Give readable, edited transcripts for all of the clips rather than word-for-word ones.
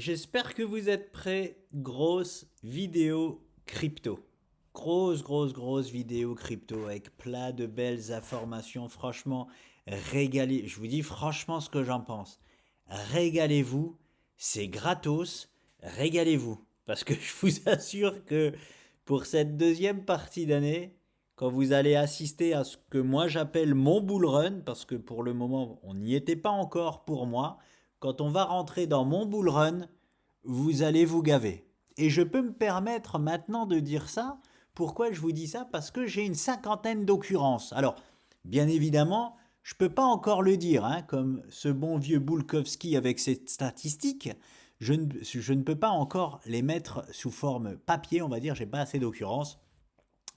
J'espère que vous êtes prêts. Grosse vidéo crypto. Grosse vidéo crypto avec plein de belles informations. Franchement, régalez. Je vous dis franchement ce que j'en pense. Régalez-vous. C'est gratos. Régalez-vous. Parce que je vous assure que pour cette deuxième partie d'année, quand vous allez assister à ce que moi j'appelle mon bull run, parce que pour le moment on n'y était pas encore pour moi, quand on va rentrer dans mon bull run, vous allez vous gaver. Et je peux me permettre maintenant de dire ça. Pourquoi je vous dis ça? Parce que j'ai une cinquantaine d'occurrences. Alors, bien évidemment, je ne peux pas encore le dire, hein, comme ce bon vieux Boulkowski avec ses statistiques. Je ne peux pas encore les mettre sous forme papier, on va dire, j'ai pas assez d'occurrences.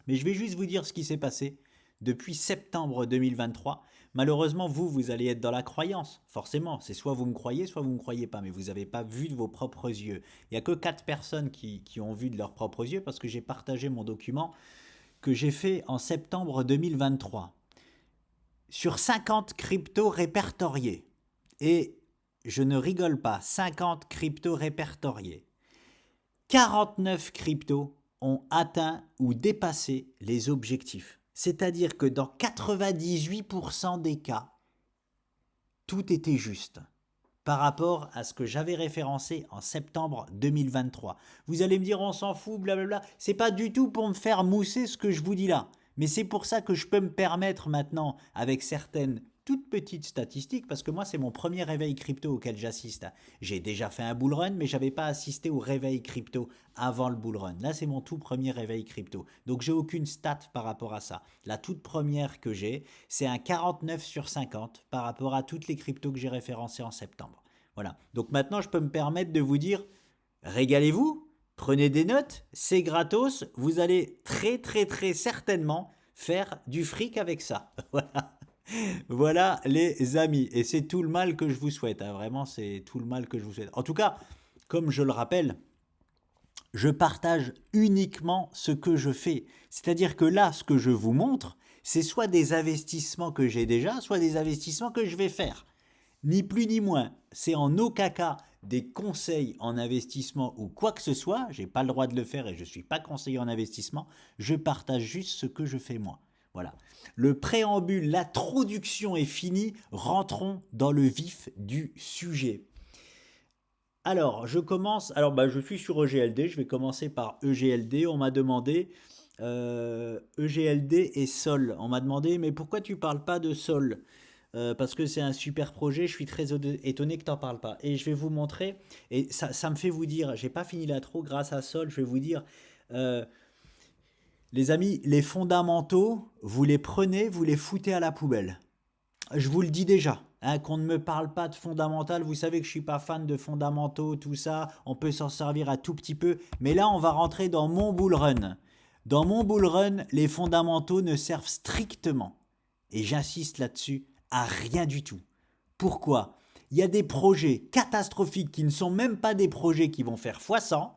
Mais je vais juste vous dire ce qui s'est passé depuis septembre 2023. Malheureusement, vous allez être dans la croyance. Forcément, c'est soit vous me croyez, soit vous ne me croyez pas, mais vous n'avez pas vu de vos propres yeux. Il n'y a que 4 personnes qui ont vu de leurs propres yeux parce que j'ai partagé mon document que j'ai fait en septembre 2023 sur 50 cryptos répertoriés. Et je ne rigole pas, 50 cryptos répertoriés. 49 cryptos ont atteint ou dépassé les objectifs. C'est-à-dire que dans 98% des cas, tout était juste par rapport à ce que j'avais référencé en septembre 2023. Vous allez me dire on s'en fout, blablabla. C'est pas du tout pour me faire mousser ce que je vous dis là. Mais c'est pour ça que je peux me permettre maintenant, avec certaines toutes petites statistiques, parce que moi c'est mon premier réveil crypto auquel j'assiste. J'ai déjà fait un bull run, mais j'avais pas assisté au réveil crypto avant le bull run. Là c'est mon tout premier réveil crypto. Donc j'ai aucune stat par rapport à ça. La toute première que j'ai, c'est un 49 sur 50 par rapport à toutes les cryptos que j'ai référencées en septembre. Voilà. Donc maintenant je peux me permettre de vous dire, régalez-vous, prenez des notes, c'est gratos, vous allez très certainement faire du fric avec ça. Voilà. Voilà les amis. Et c'est tout le mal que je vous souhaite, hein. Vraiment, c'est tout le mal que je vous souhaite. En tout cas, comme je le rappelle, je partage uniquement ce que je fais. C'est-à-dire que là, ce que je vous montre, c'est soit des investissements que j'ai déjà, soit des investissements que je vais faire. Ni plus ni moins. C'est en aucun cas des conseils en investissement ou quoi que ce soit. Je n'ai pas le droit de le faire et je ne suis pas conseiller en investissement. Je partage juste ce que je fais moi. Voilà. Le préambule, l'introduction est finie. Rentrons dans le vif du sujet. Alors, je commence. Alors, je suis sur EGLD. Je vais commencer par EGLD. On m'a demandé EGLD et Sol. On m'a demandé, mais pourquoi tu parles pas de Sol? Parce que c'est un super projet. Je suis très étonné que tu n'en parles pas. Et je vais vous montrer. Et ça me fait vous dire. J'ai pas fini l'intro. Grâce à Sol, je vais vous dire. euh, les amis, les fondamentaux, vous les prenez, vous les foutez à la poubelle. Je vous le dis déjà, hein, qu'on ne me parle pas de fondamental. Vous savez que je suis pas fan de fondamentaux, tout ça. On peut s'en servir un tout petit peu. Mais là, on va rentrer dans mon bull run. Dans mon bull run, les fondamentaux ne servent strictement, et j'insiste là-dessus, à rien du tout. Pourquoi? Il y a des projets catastrophiques qui ne sont même pas des projets qui vont faire x100,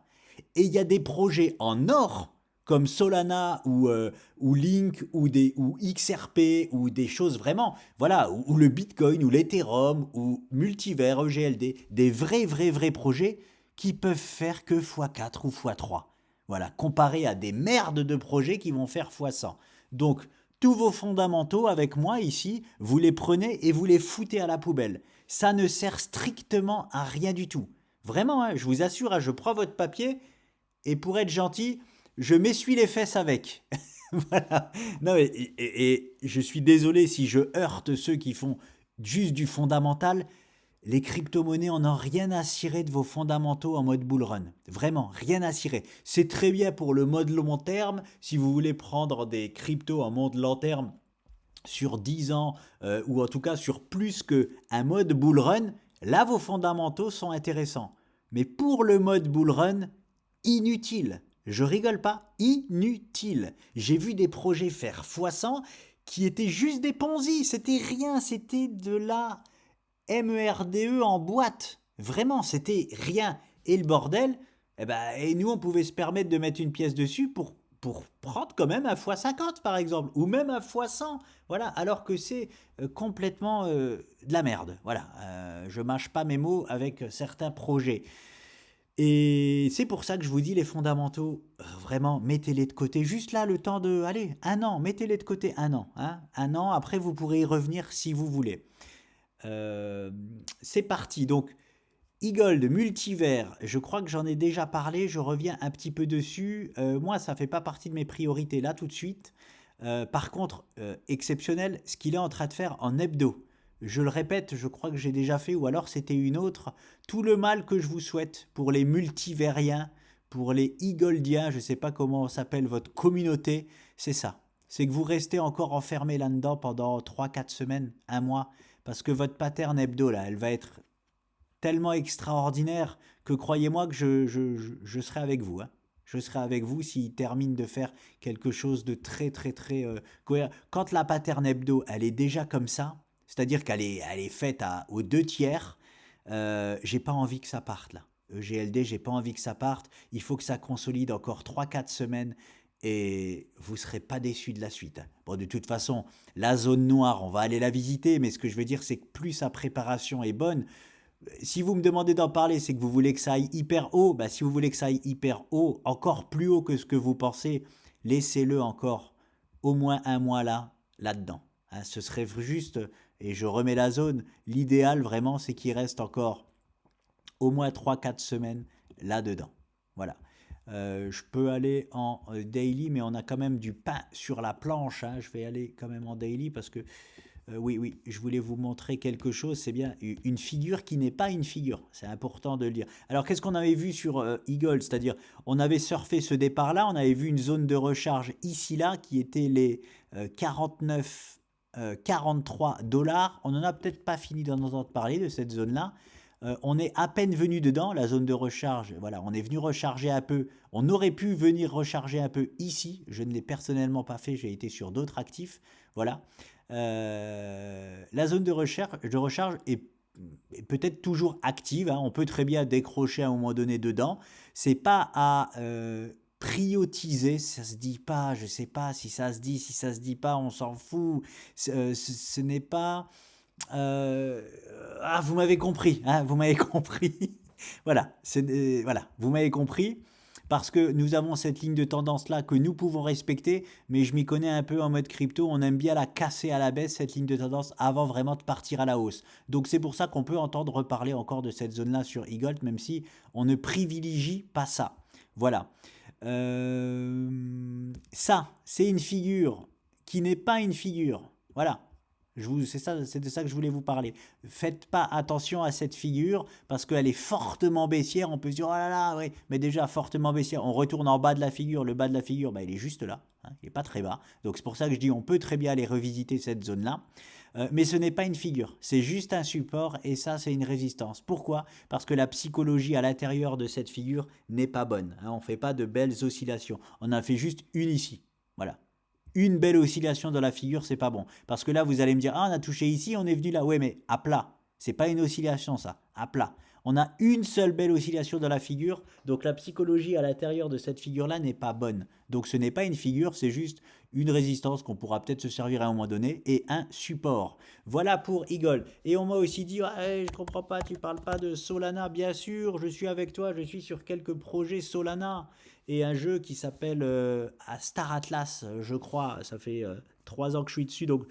et il y a des projets en or comme Solana ou Link ou XRP ou des choses vraiment, voilà, ou le Bitcoin ou l'Ethereum ou Multivers, EGLD, des vrais projets qui peuvent faire que x4 ou x3. Voilà, comparé à des merdes de projets qui vont faire x100. Donc, tous vos fondamentaux avec moi ici, vous les prenez et vous les foutez à la poubelle. Ça ne sert strictement à rien du tout. Vraiment, hein, je vous assure, hein, je prends votre papier et pour être gentil, je m'essuie les fesses avec. Voilà. Non, et je suis désolé si je heurte ceux qui font juste du fondamental. Les crypto-monnaies, on n'a rien à cirer de vos fondamentaux en mode bull run. Vraiment, rien à cirer. C'est très bien pour le mode long terme. Si vous voulez prendre des cryptos en mode long terme sur 10 ans, ou en tout cas sur plus qu'un mode bull run, là, vos fondamentaux sont intéressants. Mais pour le mode bull run, inutile. Je rigole pas, inutile. J'ai vu des projets faire x100 qui étaient juste des ponzi. C'était rien, c'était de la MERDE en boîte. Vraiment, c'était rien. Et le bordel, et nous, on pouvait se permettre de mettre une pièce dessus pour prendre quand même un x50 par exemple, ou même un x100. Voilà, alors que c'est complètement de la merde. Voilà, je mâche pas mes mots avec certains projets. Et c'est pour ça que je vous dis les fondamentaux, vraiment, mettez-les de côté. Juste là, le temps de, allez, un an, mettez-les de côté un an. Hein, un an, après, vous pourrez y revenir si vous voulez. Euh, c'est parti. Donc, e-gold, multivers, je crois que j'en ai déjà parlé, je reviens un petit peu dessus. Moi, ça ne fait pas partie de mes priorités là tout de suite. Par contre, exceptionnel, ce qu'il est en train de faire en hebdo. Je le répète, je crois que j'ai déjà fait, ou alors c'était une autre. Tout le mal que je vous souhaite pour les multivériens, pour les e-goldiens, je ne sais pas comment s'appelle votre communauté, c'est ça. C'est que vous restez encore enfermé là-dedans pendant 3 4 semaines, un mois, parce que votre pattern hebdo, là, elle va être tellement extraordinaire que croyez-moi que je serai avec vous. Hein. Je serai avec vous s'il termine de faire quelque chose de très très très cohérent. Quand la pattern hebdo, elle est déjà comme ça, c'est-à-dire elle est faite aux 2 tiers, j'ai pas envie que ça parte là. EGLD, j'ai pas envie que ça parte. Il faut que ça consolide encore 3 4 semaines et vous ne serez pas déçus de la suite. Bon, de toute façon, la zone noire, on va aller la visiter, mais ce que je veux dire, c'est que plus sa préparation est bonne, si vous me demandez d'en parler, c'est que vous voulez que ça aille hyper haut. Bah, si vous voulez que ça aille hyper haut, encore plus haut que ce que vous pensez, laissez-le encore au moins un mois là, là-dedans. Hein, ce serait juste, et je remets la zone, l'idéal vraiment, c'est qu'il reste encore au moins 3 4 semaines là-dedans. Voilà. Je peux aller en daily, mais on a quand même du pain sur la planche. Hein. Je vais aller quand même en daily parce que oui, oui, je voulais vous montrer quelque chose, c'est bien une figure qui n'est pas une figure, c'est important de le dire. Alors qu'est-ce qu'on avait vu sur Eagle, c'est-à-dire on avait surfé ce départ-là, on avait vu une zone de recharge ici-là qui était les 49, 43 dollars, on n'en a peut-être pas fini d'en entendre parler de cette zone-là. On est à peine venu dedans, la zone de recharge, voilà, on est venu recharger un peu, on aurait pu venir recharger un peu ici, je ne l'ai personnellement pas fait, j'ai été sur d'autres actifs, voilà. La zone de recharge est peut-être toujours active, hein, on peut très bien décrocher à un moment donné dedans, c'est pas à prioriser, ça se dit pas, je sais pas si ça se dit, si ça se dit pas, on s'en fout, ce n'est pas ah, vous m'avez compris, hein, vous m'avez compris. Voilà, voilà, vous m'avez compris. Parce que nous avons cette ligne de tendance là que nous pouvons respecter, mais je m'y connais un peu en mode crypto, on aime bien la casser à la baisse, cette ligne de tendance, avant vraiment de partir à la hausse. Donc c'est pour ça qu'on peut entendre reparler encore de cette zone là sur e-gold, même si on ne privilégie pas ça. Voilà. Ça, c'est une figure qui n'est pas une figure. Voilà. C'est ça, c'est de ça que je voulais vous parler. Faites pas attention à cette figure parce qu'elle est fortement baissière. On peut se dire, oh là là, oui, mais déjà fortement baissière. On retourne en bas de la figure. Le bas de la figure, bah, il est juste là. Hein, il n'est pas très bas. Donc c'est pour ça que je dis, on peut très bien aller revisiter cette zone-là. Mais ce n'est pas une figure. C'est juste un support et ça, c'est une résistance. Pourquoi? Parce que la psychologie à l'intérieur de cette figure n'est pas bonne. Hein, on ne fait pas de belles oscillations. On en fait juste une ici. Voilà. Une belle oscillation dans la figure, c'est pas bon. Parce que là, vous allez me dire, ah, on a touché ici, on est venu là. Ouais, mais à plat. C'est pas une oscillation, ça. À plat. On a une seule belle oscillation dans la figure. Donc la psychologie à l'intérieur de cette figure-là n'est pas bonne. Donc ce n'est pas une figure, c'est juste une résistance qu'on pourra peut-être se servir à un moment donné et un support. Voilà pour Eagle. Et on m'a aussi dit, ah, je comprends pas, tu parles pas de Solana. Bien sûr, je suis avec toi, je suis sur quelques projets Solana et un jeu qui s'appelle Star Atlas, je crois. Ça fait 3 ans que je suis dessus, donc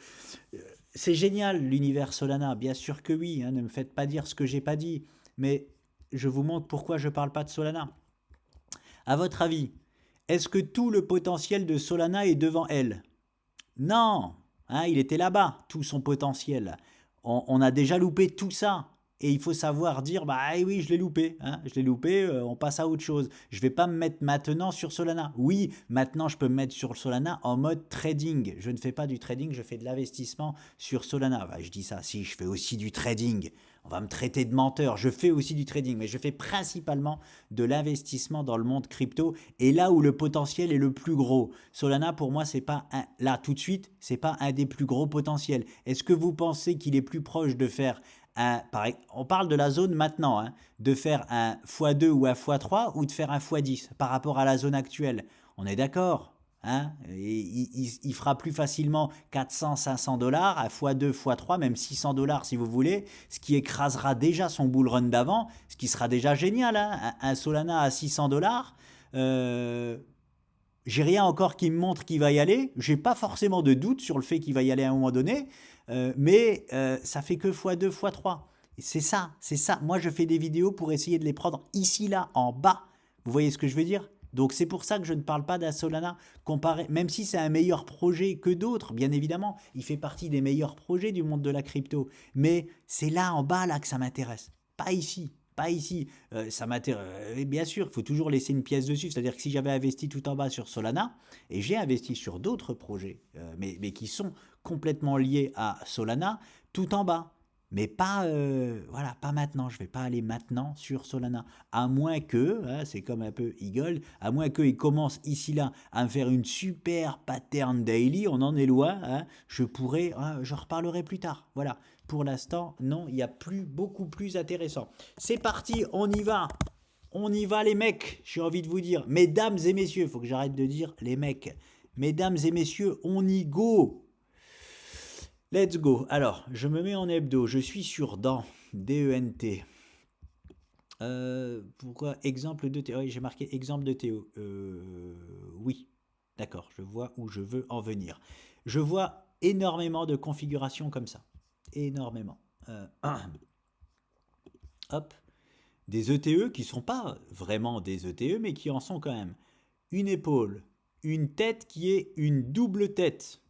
c'est génial l'univers Solana. Bien sûr que oui, hein, ne me faites pas dire ce que j'ai pas dit, mais je vous montre pourquoi je parle pas de Solana. À votre avis, est-ce que tout le potentiel de Solana est devant elle? Non, hein, il était là-bas, tout son potentiel. On a déjà loupé tout ça. Et il faut savoir dire, bah oui, je l'ai loupé, hein, je l'ai loupé, on passe à autre chose. Je ne vais pas me mettre maintenant sur Solana. Oui, maintenant je peux me mettre sur Solana en mode trading. Je ne fais pas du trading, je fais de l'investissement sur Solana. Bah, je dis ça, si, je fais aussi du trading. On va me traiter de menteur, je fais aussi du trading, mais je fais principalement de l'investissement dans le monde crypto et là où le potentiel est le plus gros. Solana, pour moi, c'est pas là tout de suite, c'est pas un des plus gros potentiels. Est-ce que vous pensez qu'il est plus proche de faire on parle de la zone maintenant, hein, de faire un x2 ou un x3 ou de faire un x10 par rapport à la zone actuelle? On est d'accord, Hein, et il fera plus facilement 400, 500 dollars, à x2, x3, même 600 dollars si vous voulez, ce qui écrasera déjà son bull run d'avant, ce qui sera déjà génial. Hein, un Solana à 600 dollars, j'ai rien encore qui me montre qu'il va y aller. J'ai pas forcément de doute sur le fait qu'il va y aller à un moment donné, mais ça fait que x2, x3. C'est ça, c'est ça. Moi, je fais des vidéos pour essayer de les prendre ici, là, en bas. Vous voyez ce que je veux dire? Donc c'est pour ça que je ne parle pas d'Asolana comparé, même si c'est un meilleur projet que d'autres, bien évidemment, il fait partie des meilleurs projets du monde de la crypto. Mais c'est là en bas là que ça m'intéresse, pas ici. Pas ici, ça m'intéresse. Bien sûr, il faut toujours laisser une pièce dessus. C'est-à-dire que si j'avais investi tout en bas sur Solana, et j'ai investi sur d'autres projets, mais qui sont complètement liés à Solana, tout en bas. Mais pas, voilà, pas maintenant. Je vais pas aller maintenant sur Solana. À moins que, hein, c'est comme un peu Eagle, à moins qu'il commence ici là à me faire une super pattern daily, on en est loin. Hein, je pourrais, hein, je reparlerai plus tard. Voilà. Pour l'instant, non, il y a beaucoup plus intéressant. C'est parti, on y va. On y va les mecs, j'ai envie de vous dire. Mesdames et messieurs, il faut que j'arrête de dire les mecs. Mesdames et messieurs, on y go. Let's go. Alors, je me mets en hebdo. Je suis sur DENT. D-E-N-T. Pourquoi exemple de Théo? Oui, j'ai marqué exemple de Théo. Oui. D'accord, je vois où je veux en venir. Je vois énormément de configurations comme ça. Énormément. Hop. Des ETE qui ne sont pas vraiment des ETE, mais qui en sont quand même. Une épaule, une tête qui est une double tête.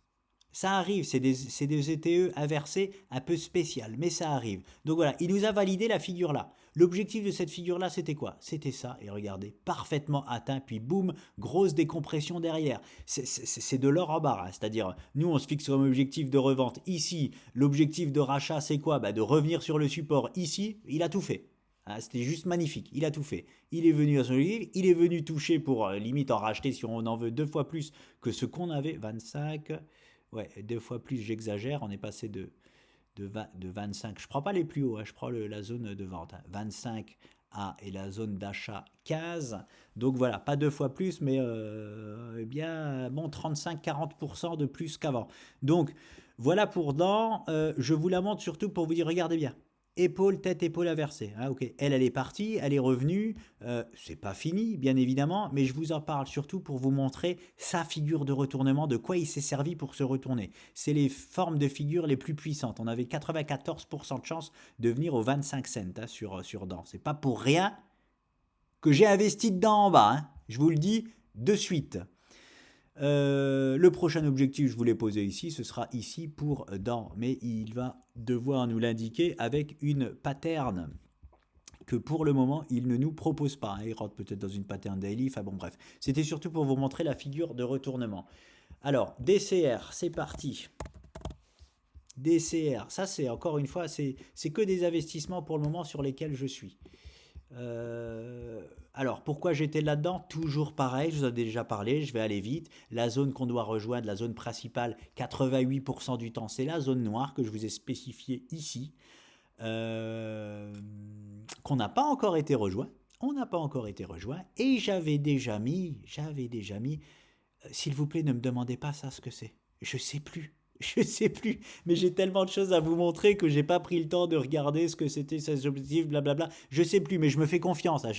Ça arrive, c'est des ETE inversés un peu spécial, mais ça arrive. Donc voilà, il nous a validé la figure là. L'objectif de cette figure là, c'était quoi? C'était ça, et regardez, parfaitement atteint, puis boum, grosse décompression derrière. C'est de l'or en barre, hein. C'est-à-dire, nous on se fixe comme objectif de revente ici, l'objectif de rachat c'est quoi? Bah, de revenir sur le support ici, il a tout fait. Hein, c'était juste magnifique, il a tout fait. Il est venu à son objectif, il est venu toucher pour limite en racheter si on en veut 2 fois plus que ce qu'on avait, 25... Ouais, 2 fois plus, j'exagère, on est passé de 25, je prends pas les plus hauts, hein, je prends la zone de vente, hein, 25 et la zone d'achat 15, donc voilà, pas 2 fois plus, mais eh bien, bon, 35-40% de plus qu'avant. Donc voilà pour dans, je vous la montre surtout pour vous dire, regardez bien, épaule, tête, épaule inversée. Hein, ok. Elle est partie, elle est revenue. C'est pas fini, bien évidemment, mais je vous en parle surtout pour vous montrer sa figure de retournement, de quoi il s'est servi pour se retourner. C'est les formes de figures les plus puissantes. On avait 94% de chance de venir aux 25 cents hein, sur DENT. C'est pas pour rien que j'ai investi dedans en bas. Hein. Je vous le dis de suite. Le prochain objectif, je vous l'ai posé ici, ce sera ici pour DENT, mais il va devoir nous l'indiquer avec une pattern que pour le moment, il ne nous propose pas. Il rentre peut-être dans une pattern daily, enfin bon bref. C'était surtout pour vous montrer la figure de retournement. Alors, DCR, c'est parti. DCR, ça c'est encore une fois, c'est que des investissements pour le moment sur lesquels je suis. Alors, pourquoi j'étais là-dedans? Toujours pareil, je vous en ai déjà parlé, je vais aller vite. La zone qu'on doit rejoindre, la zone principale, 88% du temps, c'est la zone noire que je vous ai spécifiée ici, qu'on n'a pas encore été rejoint. On n'a pas encore été rejoint. Et j'avais déjà mis, s'il vous plaît, ne me demandez pas ça ce que c'est. Je sais plus. Je sais plus, mais j'ai tellement de choses à vous montrer que j'ai pas pris le temps de regarder ce que c'était ces objectifs, blablabla. Je sais plus, mais je me fais confiance. Hein.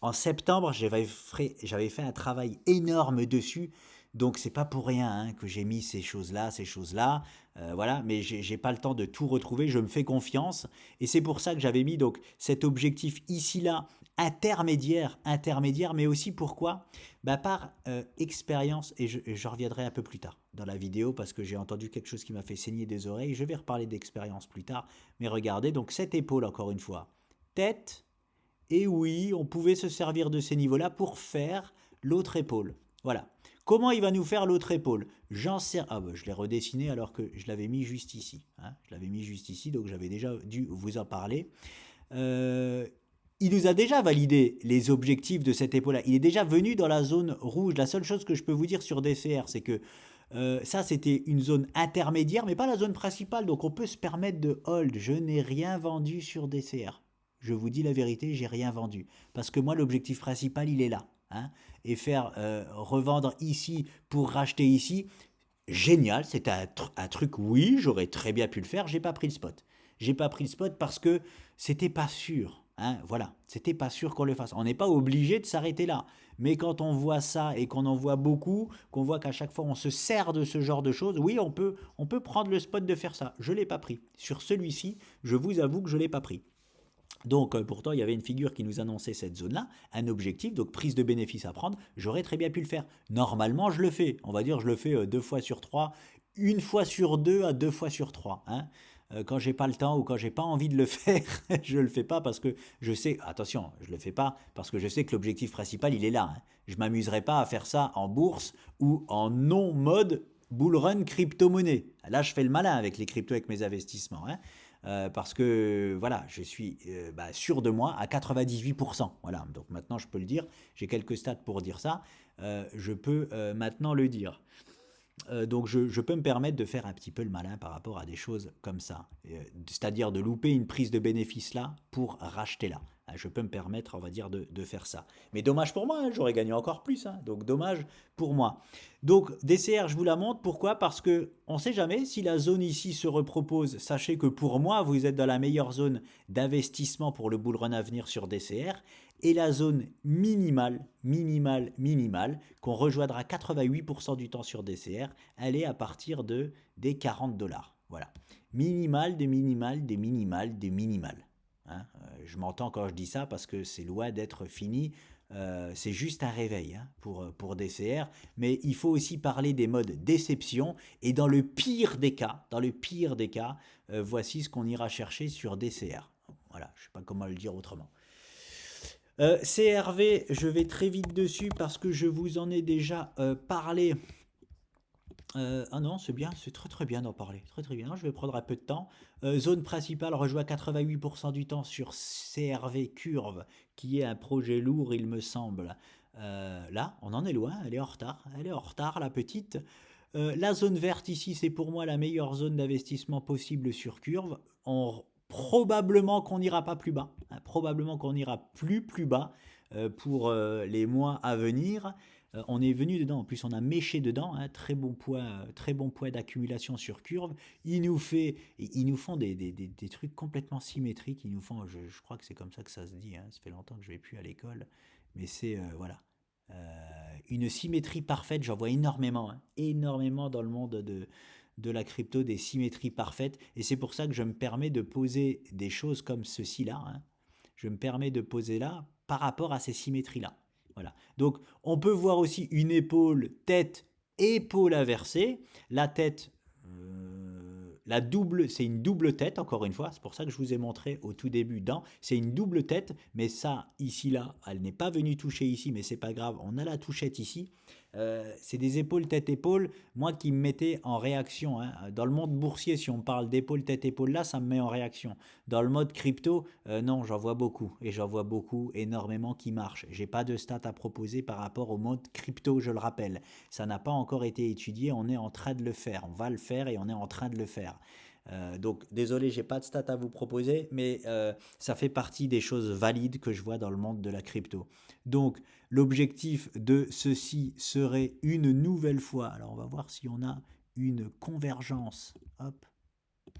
En septembre, j'avais fait un travail énorme dessus, donc c'est pas pour rien hein, que j'ai mis ces choses-là, voilà. Mais j'ai pas le temps de tout retrouver. Je me fais confiance, et c'est pour ça que j'avais mis donc cet objectif ici là intermédiaire, mais aussi pourquoi? Bah par expérience, et je reviendrai un peu plus tard dans la vidéo parce que j'ai entendu quelque chose qui m'a fait saigner des oreilles. Je vais reparler d'expérience plus tard, mais regardez donc cette épaule encore une fois, tête, et oui, on pouvait se servir de ces niveaux-là pour faire l'autre épaule. Voilà. Comment il va nous faire l'autre épaule? J'en sais... Ah bah, je l'ai redessiné alors que je l'avais mis juste ici. Hein. Je l'avais mis juste ici, donc j'avais déjà dû vous en parler. Il nous a déjà validé les objectifs de cette épaule-là. Il est déjà venu dans la zone rouge. La seule chose que je peux vous dire sur DCR, c'est que ça, c'était une zone intermédiaire, mais pas la zone principale. Donc, on peut se permettre de hold. Je n'ai rien vendu sur DCR. Je vous dis la vérité, j'ai rien vendu. Parce que moi, l'objectif principal, il est là. hein, et faire revendre ici pour racheter ici, génial, c'est un truc, oui, j'aurais très bien pu le faire, j'ai pas pris le spot. J'ai pas pris le spot parce que c'était pas sûr. Hein, voilà, c'était pas sûr qu'on le fasse. On n'est pas obligé de s'arrêter là. Mais quand on voit ça et qu'on en voit beaucoup, qu'on voit qu'à chaque fois on se sert de ce genre de choses, oui, on peut prendre le spot de faire ça. Je l'ai pas pris. Sur celui-ci, je vous avoue que je l'ai pas pris. Donc pourtant, il y avait une figure qui nous annonçait cette zone-là, un objectif, donc prise de bénéfice à prendre, j'aurais très bien pu le faire. Normalement, je le fais. On va dire, je le fais 2 fois sur 3, une fois sur 2 à 2 fois sur 3. Hein. Quand j'ai pas le temps ou quand j'ai pas envie de le faire, je le fais pas parce que je sais, attention, je le fais pas parce que je sais que l'objectif principal, il est là. Hein. Je m'amuserai pas à faire ça en bourse ou en non-mode bull run crypto-monnaie. Là, je fais le malin avec les cryptos, avec mes investissements. Hein. Parce que voilà, je suis sûr de moi à 98%. Voilà, donc maintenant je peux le dire, j'ai quelques stats pour dire ça, je peux maintenant le dire. Donc je peux me permettre de faire un petit peu le malin par rapport à des choses comme ça. C'est-à-dire de louper une prise de bénéfice là pour racheter là. Je peux me permettre, on va dire, de faire ça. Mais dommage pour moi, hein, j'aurais gagné encore plus. Hein, donc dommage pour moi. Donc DCR, je vous la montre. Pourquoi? Parce que on ne sait jamais si la zone ici se repropose. Sachez que pour moi, vous êtes dans la meilleure zone d'investissement pour le bull run à venir sur DCR. Et la zone minimale, minimale, minimale, qu'on rejoindra 88% du temps sur DCR, elle est à partir des 40 dollars. Voilà. Minimal, des minimales, des minimales, des minimales. Hein, je m'entends quand je dis ça parce que c'est loin d'être fini. C'est juste un réveil hein, pour DCR, mais il faut aussi parler des modes déception. Et dans le pire des cas, voici ce qu'on ira chercher sur DCR. Voilà, je ne sais pas comment le dire autrement. CRV, je vais très vite dessus parce que je vous en ai déjà parlé. Ah non, c'est bien, c'est très très bien d'en parler. Très très bien, je vais prendre un peu de temps. Zone principale rejoue à 88% du temps sur CRV Curve, qui est un projet lourd, il me semble. Là, on en est loin, elle est en retard. Elle est en retard, la petite. La zone verte ici, c'est pour moi la meilleure zone d'investissement possible sur Curve. Probablement qu'on n'ira pas plus bas. Hein, probablement qu'on n'ira plus bas pour les mois à venir. On est venu dedans, en plus on a méché dedans, hein, très bon poids d'accumulation sur curve. Ils nous font des trucs complètement symétriques. Ils nous font, je crois que c'est comme ça que ça se dit. Hein, ça fait longtemps que je vais plus à l'école, mais c'est voilà. Une symétrie parfaite, j'en vois énormément, hein, énormément dans le monde de la crypto, des symétries parfaites, et c'est pour ça que je me permets de poser des choses comme ceci-là. Hein. Je me permets de poser là par rapport à ces symétries-là. Voilà. Donc, on peut voir aussi une épaule, tête, épaule inversée. La tête, c'est une double tête, encore une fois. C'est pour ça que je vous ai montré au tout début c'est une double tête, mais ça, ici, là, elle n'est pas venue toucher ici, mais c'est pas grave, on a la touchette ici. C'est des épaules tête-épaule, moi qui me mettais en réaction. Hein. Dans le monde boursier, si on parle d'épaule tête-épaule là, ça me met en réaction. Dans le mode crypto, non, j'en vois beaucoup. Et j'en vois beaucoup, énormément qui marchent. J'ai pas de stats à proposer par rapport au mode crypto, je le rappelle. Ça n'a pas encore été étudié, on est en train de le faire. On va le faire et on est en train de le faire. Donc désolé, j'ai pas de stats à vous proposer, mais ça fait partie des choses valides que je vois dans le monde de la crypto. Donc l'objectif de ceci serait une nouvelle fois, alors on va voir si on a une convergence. Hop, hop,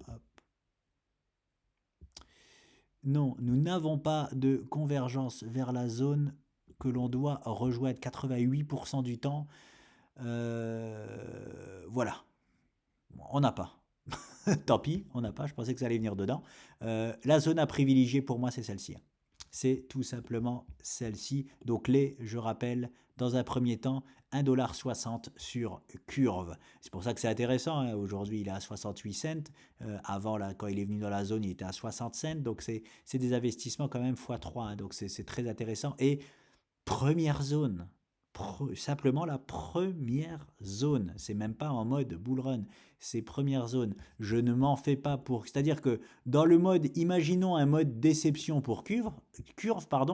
hop. Non, nous n'avons pas de convergence vers la zone que l'on doit rejoindre 88% du temps. Voilà, on n'a pas. Tant pis, on n'a pas, je pensais que ça allait venir dedans. La zone à privilégier pour moi, c'est celle-ci. C'est tout simplement celle-ci. Donc je rappelle, dans un premier temps, 1,60$ sur curve. C'est pour ça que c'est intéressant. Hein. Aujourd'hui, il est à 68 cents. Avant, là, quand il est venu dans la zone, il était à 60 cents. Donc, c'est des investissements quand même x3. Hein. Donc, c'est très intéressant. Et première zone. Simplement la première zone. C'est même pas en mode bull run. C'est première zone. Je ne m'en fais pas pour. C'est-à-dire que dans le mode, imaginons un mode déception pour curve,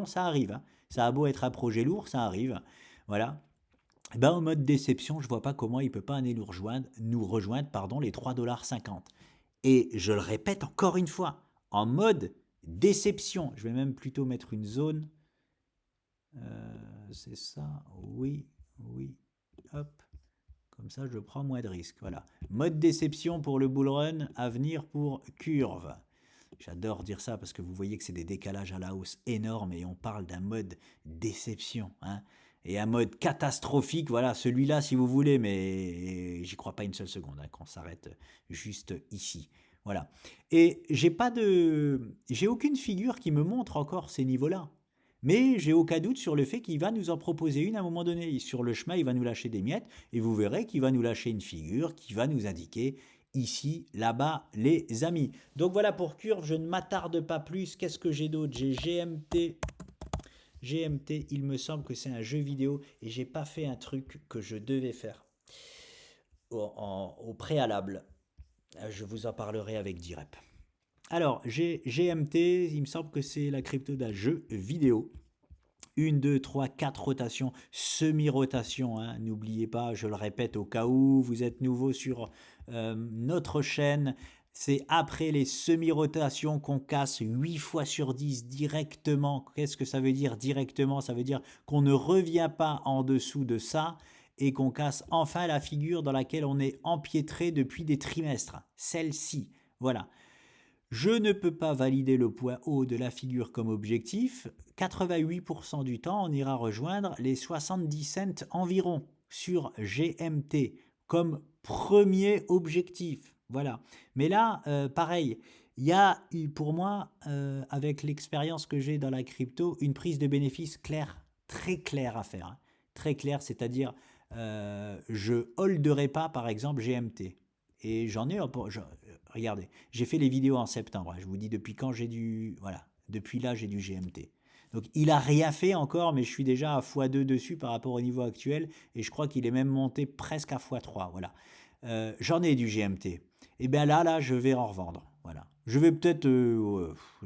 ça arrive. Hein. Ça a beau être un projet lourd, ça arrive. Voilà. Ben, en mode déception, je vois pas comment il peut pas aller nous rejoindre les 3,50$. Et je le répète encore une fois, en mode déception. Je vais même plutôt mettre une zone C'est ça, oui, oui, hop. Comme ça, je prends moins de risques. Voilà. Mode déception pour le bull run, à venir pour curve. J'adore dire ça parce que vous voyez que c'est des décalages à la hausse énormes et on parle d'un mode déception. Hein. Et un mode catastrophique, voilà, celui-là si vous voulez, mais j'y crois pas une seule seconde, hein, qu'on s'arrête juste ici. Voilà. Et j'ai aucune figure qui me montre encore ces niveaux-là. Mais j'ai aucun doute sur le fait qu'il va nous en proposer une à un moment donné. Sur le chemin, il va nous lâcher des miettes et vous verrez qu'il va nous lâcher une figure qui va nous indiquer ici, là-bas, les amis. Donc voilà pour curve, je ne m'attarde pas plus. Qu'est-ce que j'ai d'autre? J'ai GMT. GMT, il me semble que c'est un jeu vidéo et j'ai pas fait un truc que je devais faire au préalable. Je vous en parlerai avec Direp. Alors, j'ai GMT, il me semble que c'est la crypto d'un jeu vidéo. 1, 2, 3, 4 rotations, semi-rotation, hein. N'oubliez pas, je le répète au cas où vous êtes nouveau sur notre chaîne, c'est après les semi-rotations qu'on casse 8 fois sur 10 directement. Qu'est-ce que ça veut dire directement? Ça veut dire qu'on ne revient pas en dessous de ça et qu'on casse enfin la figure dans laquelle on est empiétré depuis des trimestres. Celle-ci, voilà. Je ne peux pas valider le point haut de la figure comme objectif. 88% du temps, on ira rejoindre les 70 cents environ sur GMT comme premier objectif. Voilà. Mais là, pareil, il y a pour moi, avec l'expérience que j'ai dans la crypto, une prise de bénéfice claire, très claire à faire. Hein. Très claire, c'est-à-dire, je holderai pas, par exemple, GMT. Et j'en ai, regardez, j'ai fait les vidéos en septembre. Je vous dis depuis quand j'ai du, voilà, depuis là j'ai du GMT. Donc il a rien fait encore, mais je suis déjà à x2 dessus par rapport au niveau actuel, et je crois qu'il est même monté presque à x3. Voilà. J'en ai du GMT. Et bien là, je vais en revendre. Voilà. Je vais peut-être,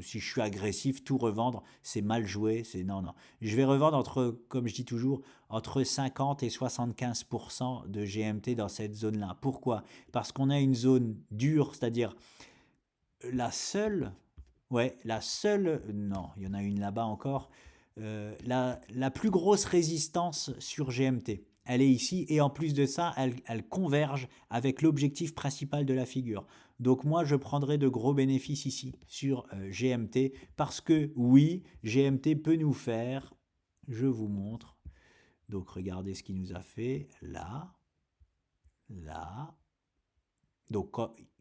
si je suis agressif, tout revendre. C'est mal joué. C'est non, non. Je vais revendre entre, comme je dis toujours, entre 50 et 75% de GMT dans cette zone-là. Pourquoi? Parce qu'on a une zone dure, c'est-à-dire la seule, non, il y en a une là-bas encore, la plus grosse résistance sur GMT. Elle est ici et en plus de ça, elle converge avec l'objectif principal de la figure. Donc moi, je prendrai de gros bénéfices ici sur GMT parce que oui, GMT peut nous faire, je vous montre, donc regardez ce qu'il nous a fait là, là. Donc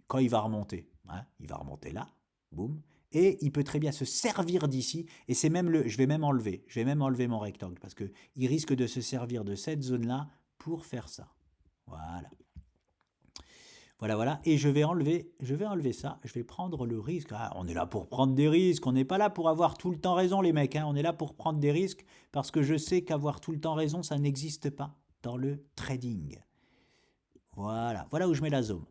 quand il va remonter, hein, il va remonter là, boum. Et il peut très bien se servir d'ici. Et c'est même je vais même enlever mon rectangle parce que il risque de se servir de cette zone-là pour faire ça. Voilà. Voilà, voilà. Et je vais enlever ça. Je vais prendre le risque. Ah, on est là pour prendre des risques. On n'est pas là pour avoir tout le temps raison, les mecs. Hein. On est là pour prendre des risques parce que je sais qu'avoir tout le temps raison, ça n'existe pas dans le trading. Voilà. Voilà où je mets la zone.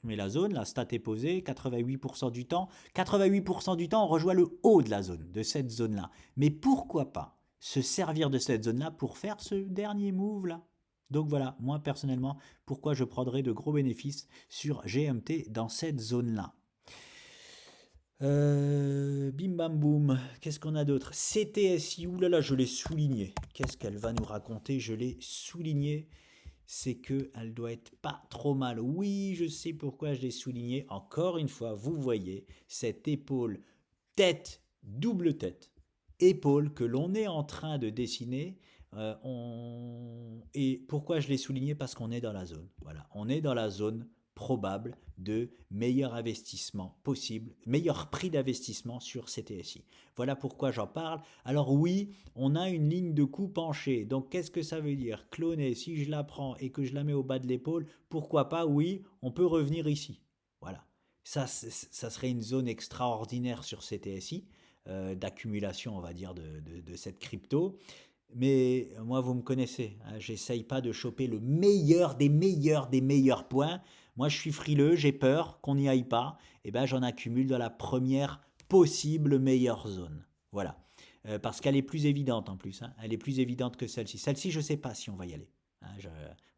Je mets la zone, la stat est posée, 88% du temps. 88% du temps, on rejoint le haut de la zone, de cette zone-là. Mais pourquoi pas se servir de cette zone-là pour faire ce dernier move-là? Donc voilà, moi personnellement, pourquoi je prendrais de gros bénéfices sur GMT dans cette zone-là. Bim bam boum, qu'est-ce qu'on a d'autre? CTSI, oulala, je l'ai souligné. Qu'est-ce qu'elle va nous raconter? Je l'ai souligné. C'est qu'elle doit être pas trop mal. Oui, je sais pourquoi je l'ai souligné. Encore une fois, vous voyez cette épaule tête, double tête, épaule que l'on est en train de dessiner. Et pourquoi je l'ai souligné? Parce qu'on est dans la zone. Voilà, on est dans la zone probable de meilleur investissement possible, meilleur prix d'investissement sur CTSI. Voilà pourquoi j'en parle. Alors oui, on a une ligne de coup penchée. Donc qu'est-ce que ça veut dire? Cloner, si je la prends et que je la mets au bas de l'épaule, pourquoi pas? Oui, on peut revenir ici. Voilà. Ça serait une zone extraordinaire sur CTSI, d'accumulation, on va dire, de cette crypto. Mais moi, vous me connaissez, hein, j'essaye pas de choper le meilleur des meilleurs points. Moi, je suis frileux, j'ai peur qu'on n'y aille pas. Et ben, j'en accumule dans la première possible meilleure zone. Voilà. Parce qu'elle est plus évidente en plus. Hein. Elle est plus évidente que celle-ci. Celle-ci, je ne sais pas si on va y aller. Hein,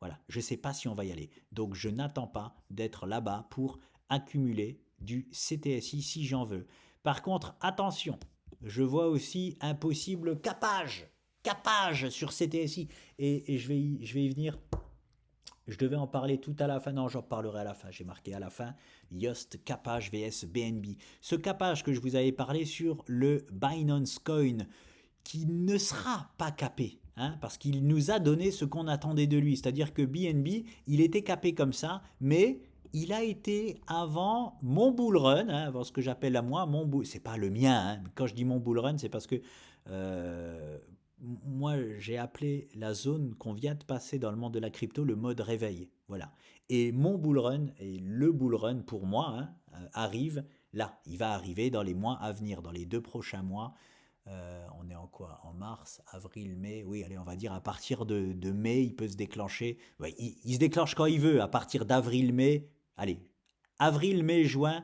voilà, je ne sais pas si on va y aller. Donc, je n'attends pas d'être là-bas pour accumuler du CTSI si j'en veux. Par contre, attention, je vois aussi un possible capage. capage sur CTSI. Et je vais y venir. Je devais en parler tout à la fin. Non, j'en parlerai à la fin. J'ai marqué à la fin Yoast capage vs BNB. Ce capage que je vous avais parlé sur le Binance Coin qui ne sera pas capé. Hein, parce qu'il nous a donné ce qu'on attendait de lui. C'est-à-dire que BNB, il était capé comme ça, mais il a été avant mon bull run, hein, avant ce que j'appelle à moi mon bull. C'est pas le mien. Hein. Quand je dis mon bull run, c'est parce que euh, moi, j'ai appelé la zone qu'on vient de passer dans le monde de la crypto le mode réveil. Voilà. Et mon bull run, et le bull run pour moi, hein, arrive là. Il va arriver dans les mois à venir, dans les 2 prochains mois. On est en quoi? En mars, avril, mai. Oui, allez, on va dire à partir de mai, il peut se déclencher. Ouais, il se déclenche quand il veut. À partir d'avril, mai. Allez, avril, mai, juin,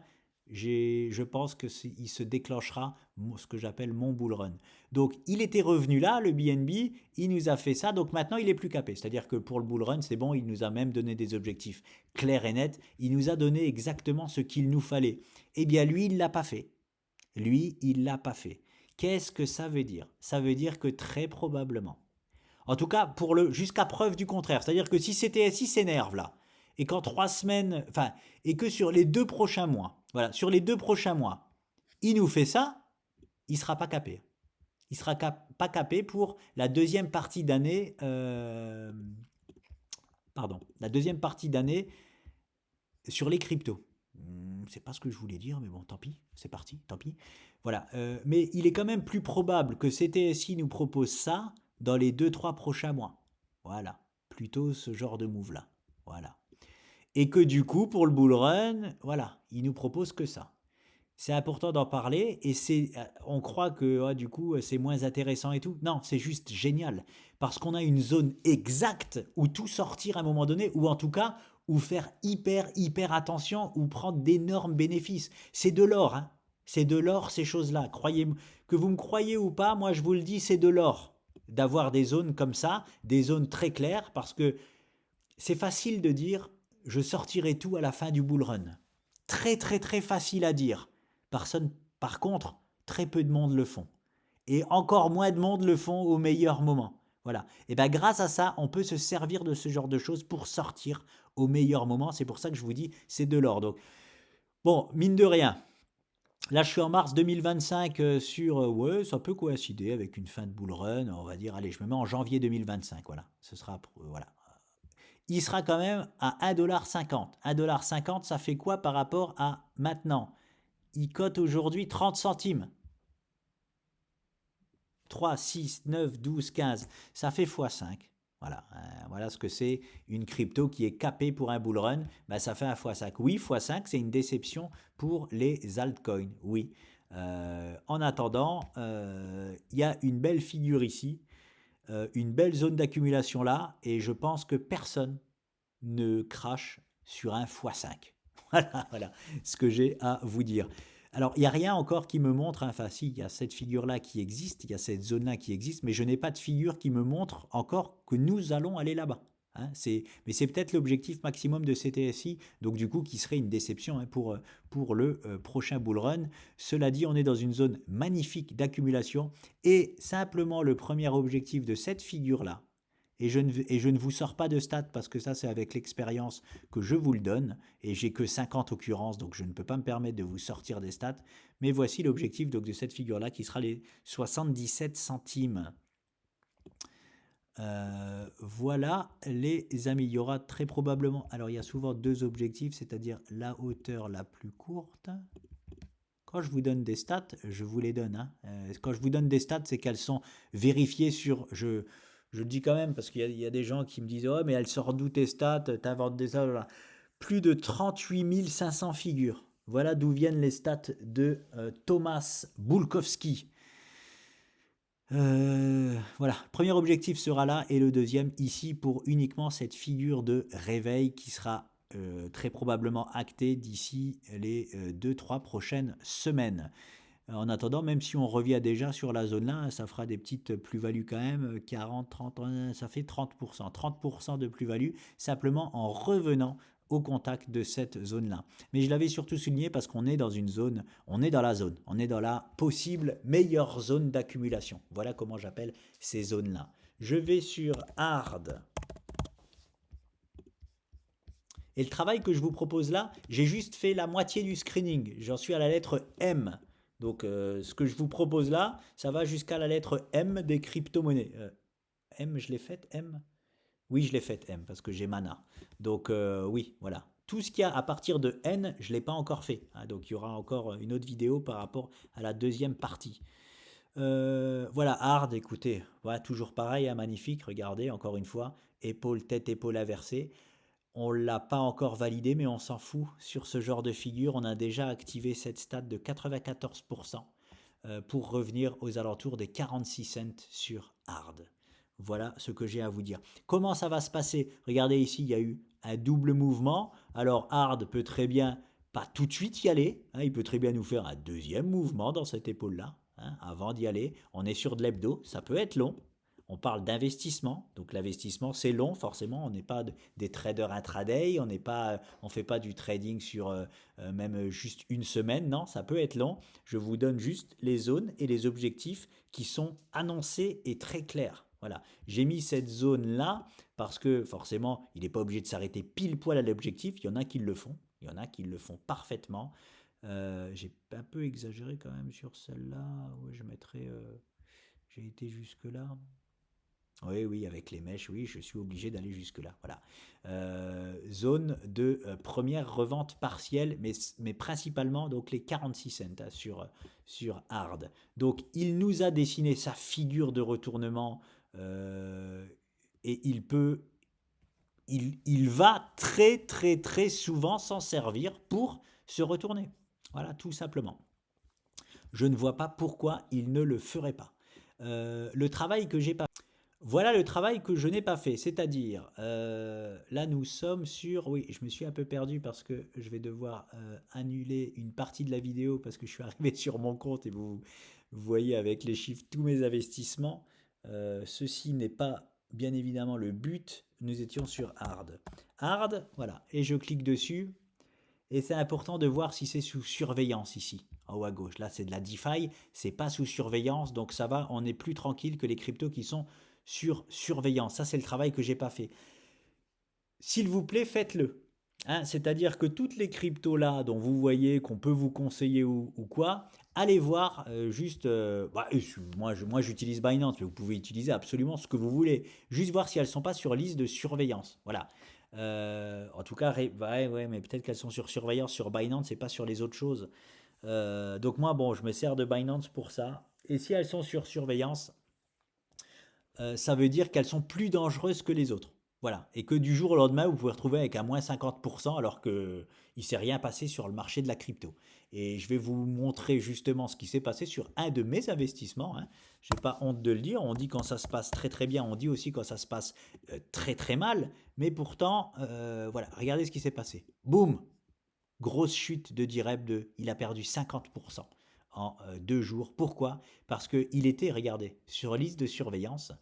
je pense que il se déclenchera ce que j'appelle mon bull run. Donc, il était revenu là, le BNB, il nous a fait ça, donc maintenant il est plus capé. C'est-à-dire que pour le bull run, c'est bon, il nous a même donné des objectifs clairs et nets. Il nous a donné exactement ce qu'il nous fallait. Eh bien, lui, il l'a pas fait. Lui, il l'a pas fait. Qu'est-ce que ça veut dire? Ça veut dire que très probablement, en tout cas jusqu'à preuve du contraire, c'est-à-dire que si CTSI s'énerve là, et qu'en 3 semaines, enfin, et que sur les 2 prochains mois, voilà, sur les 2 prochains mois, il nous fait ça, il sera pas capé. Il sera pas capé pour la deuxième partie d'année, pardon, la deuxième partie d'année sur les cryptos. C'est pas ce que je voulais dire, mais bon, tant pis, c'est parti, tant pis. Voilà, mais il est quand même plus probable que CTSI nous propose ça dans les 2-3 prochains mois. Voilà, plutôt ce genre de move-là. Voilà. Et que du coup, pour le bull run, voilà, il nous propose que ça. C'est important d'en parler et on croit que du coup c'est moins intéressant et tout. Non, c'est juste génial parce qu'on a une zone exacte où tout sortir à un moment donné ou en tout cas où faire hyper attention ou prendre d'énormes bénéfices. C'est de l'or, hein. C'est de l'or ces choses-là. Croyez que vous me croyez ou pas, moi je vous le dis, c'est de l'or d'avoir des zones comme ça, des zones très claires parce que c'est facile de dire je sortirai tout à la fin du bull run. Très facile à dire. Par contre, très peu de monde le font. Et encore moins de monde le font au meilleur moment. Voilà. Et bien grâce à ça, on peut se servir de ce genre de choses pour sortir au meilleur moment. C'est pour ça que je vous dis, c'est de l'or. Donc, bon, mine de rien, là je suis en mars 2025 sur... ouais, ça peut coïncider avec une fin de bull run. On va dire, allez, je me mets en janvier 2025. Voilà. Ce sera... voilà. Il sera quand même à 1,50$. 1,50$, ça fait quoi par rapport à maintenant? Il cote aujourd'hui 30 centimes. 3, 6, 9, 12, 15. Ça fait x5. Voilà, voilà ce que c'est une crypto qui est capée pour un bull run. Ben, ça fait un x5. Oui, x5, c'est une déception pour les altcoins. Oui. En attendant, il y a une belle figure ici, une belle zone d'accumulation là, et je pense que personne ne crache sur un x5. Voilà ce que j'ai à vous dire. Alors, il n'y a rien encore qui me montre, enfin si, il y a cette figure-là qui existe, il y a cette zone-là qui existe, mais je n'ai pas de figure qui me montre encore que nous allons aller là-bas. Hein, mais c'est peut-être l'objectif maximum de CTSI, donc du coup qui serait une déception hein, pour le prochain bull run. Cela dit, on est dans une zone magnifique d'accumulation et simplement le premier objectif de cette figure-là, et je ne vous sors pas de stats parce que ça c'est avec l'expérience que je vous le donne et j'ai que 50 occurrences donc je ne peux pas me permettre de vous sortir des stats. Mais voici l'objectif donc de cette figure-là qui sera les 77 centimes. Voilà les amis, il y aura très probablement, alors il y a souvent deux objectifs, c'est-à-dire la hauteur la plus courte. Quand je vous donne des stats, je vous les donne. Hein. Quand je vous donne des stats, c'est qu'elles sont vérifiées sur... Je le dis quand même parce qu'il y a des gens qui me disent oh mais elles sortent d'où tes stats, t'inventes des stats. Voilà. Plus de 38 500 figures. Voilà d'où viennent les stats de Thomas Bulkowski. Voilà, le premier objectif sera là et le deuxième ici pour uniquement cette figure de réveil qui sera très probablement actée d'ici les 2-3 prochaines semaines. En attendant, même si on revient déjà sur la zone là, ça fera des petites plus-values quand même, 40, 30, ça fait 30%. 30% de plus-value simplement en revenant au contact de cette zone-là. Mais je l'avais surtout souligné parce qu'on est dans une zone, on est dans la zone, on est dans la possible meilleure zone d'accumulation. Voilà comment j'appelle ces zones-là. Je vais sur hard. Et le travail que je vous propose là, j'ai juste fait la moitié du screening. J'en suis à la lettre M. Donc ce que je vous propose là, ça va jusqu'à la lettre M des crypto-monnaies. M, je l'ai faite M? Oui, je l'ai faite M parce que j'ai mana. Donc oui, voilà. Tout ce qu'il y a à partir de N, je ne l'ai pas encore fait. Hein, donc il y aura encore une autre vidéo par rapport à la deuxième partie. Voilà, hard, écoutez, voilà, toujours pareil, hein, magnifique, regardez, encore une fois, épaule, tête, épaule inversée. On ne l'a pas encore validé, mais on s'en fout. Sur ce genre de figure, on a déjà activé cette stat de 94% pour revenir aux alentours des 46 cents sur hard. Voilà ce que j'ai à vous dire. Comment ça va se passer? Regardez ici, il y a eu un double mouvement. Alors hard peut très bien pas tout de suite y aller. Hein, il peut très bien nous faire un deuxième mouvement dans cette épaule-là. Hein, avant d'y aller, on est sur de l'hebdo, ça peut être long. On parle d'investissement, donc l'investissement c'est long forcément. On n'est pas des traders intraday, on fait pas du trading sur même juste une semaine. Non, ça peut être long. Je vous donne juste les zones et les objectifs qui sont annoncés et très clairs. Voilà, j'ai mis cette zone-là parce que forcément, il n'est pas obligé de s'arrêter pile poil à l'objectif. Il y en a qui le font, il y en a qui le font parfaitement. J'ai un peu exagéré quand même sur celle-là. Ouais, je mettrais. J'ai été jusque-là. Oui, oui, avec les mèches, oui, je suis obligé d'aller jusque-là. Voilà. Zone de première revente partielle, mais principalement donc les 46 cents hein, sur hard. Donc il nous a dessiné sa figure de retournement et il va très très très souvent s'en servir pour se retourner. Voilà, tout simplement. Je ne vois pas pourquoi il ne le ferait pas. Le travail que j'ai pas voilà le travail que je n'ai pas fait, c'est-à-dire, là nous sommes sur, oui, je me suis un peu perdu parce que je vais devoir annuler une partie de la vidéo parce que je suis arrivé sur mon compte et vous voyez avec les chiffres tous mes investissements. Ceci n'est pas bien évidemment le but, nous étions sur hard. Hard, voilà, et je clique dessus et c'est important de voir si c'est sous surveillance ici, en haut à gauche. Là, c'est de la DeFi, c'est pas sous surveillance, donc ça va, on est plus tranquille que les cryptos qui sont sur surveillance. Ça, c'est le travail que j'ai pas fait. S'il vous plaît, faites-le. Hein, c'est-à-dire que toutes les cryptos là dont vous voyez qu'on peut vous conseiller ou quoi, allez voir juste. Moi, j'utilise Binance, mais vous pouvez utiliser absolument ce que vous voulez. Juste voir si elles sont pas sur liste de surveillance. Voilà. En tout cas, ouais, mais peut-être qu'elles sont sur surveillance sur Binance et pas sur les autres choses. Donc moi, bon, je me sers de Binance pour ça. Et si elles sont sur surveillance, ça veut dire qu'elles sont plus dangereuses que les autres. Voilà. Et que du jour au lendemain, vous pouvez retrouver avec un moins 50% alors qu'il ne s'est rien passé sur le marché de la crypto. Et je vais vous montrer justement ce qui s'est passé sur un de mes investissements. Hein. Je n'ai pas honte de le dire. On dit quand ça se passe très très bien, on dit aussi quand ça se passe très très mal. Mais pourtant, voilà, regardez ce qui s'est passé. Boum. Grosse chute de Direb il a perdu 50% en 2 jours. Pourquoi? Parce qu'il était, regardez, sur liste de surveillance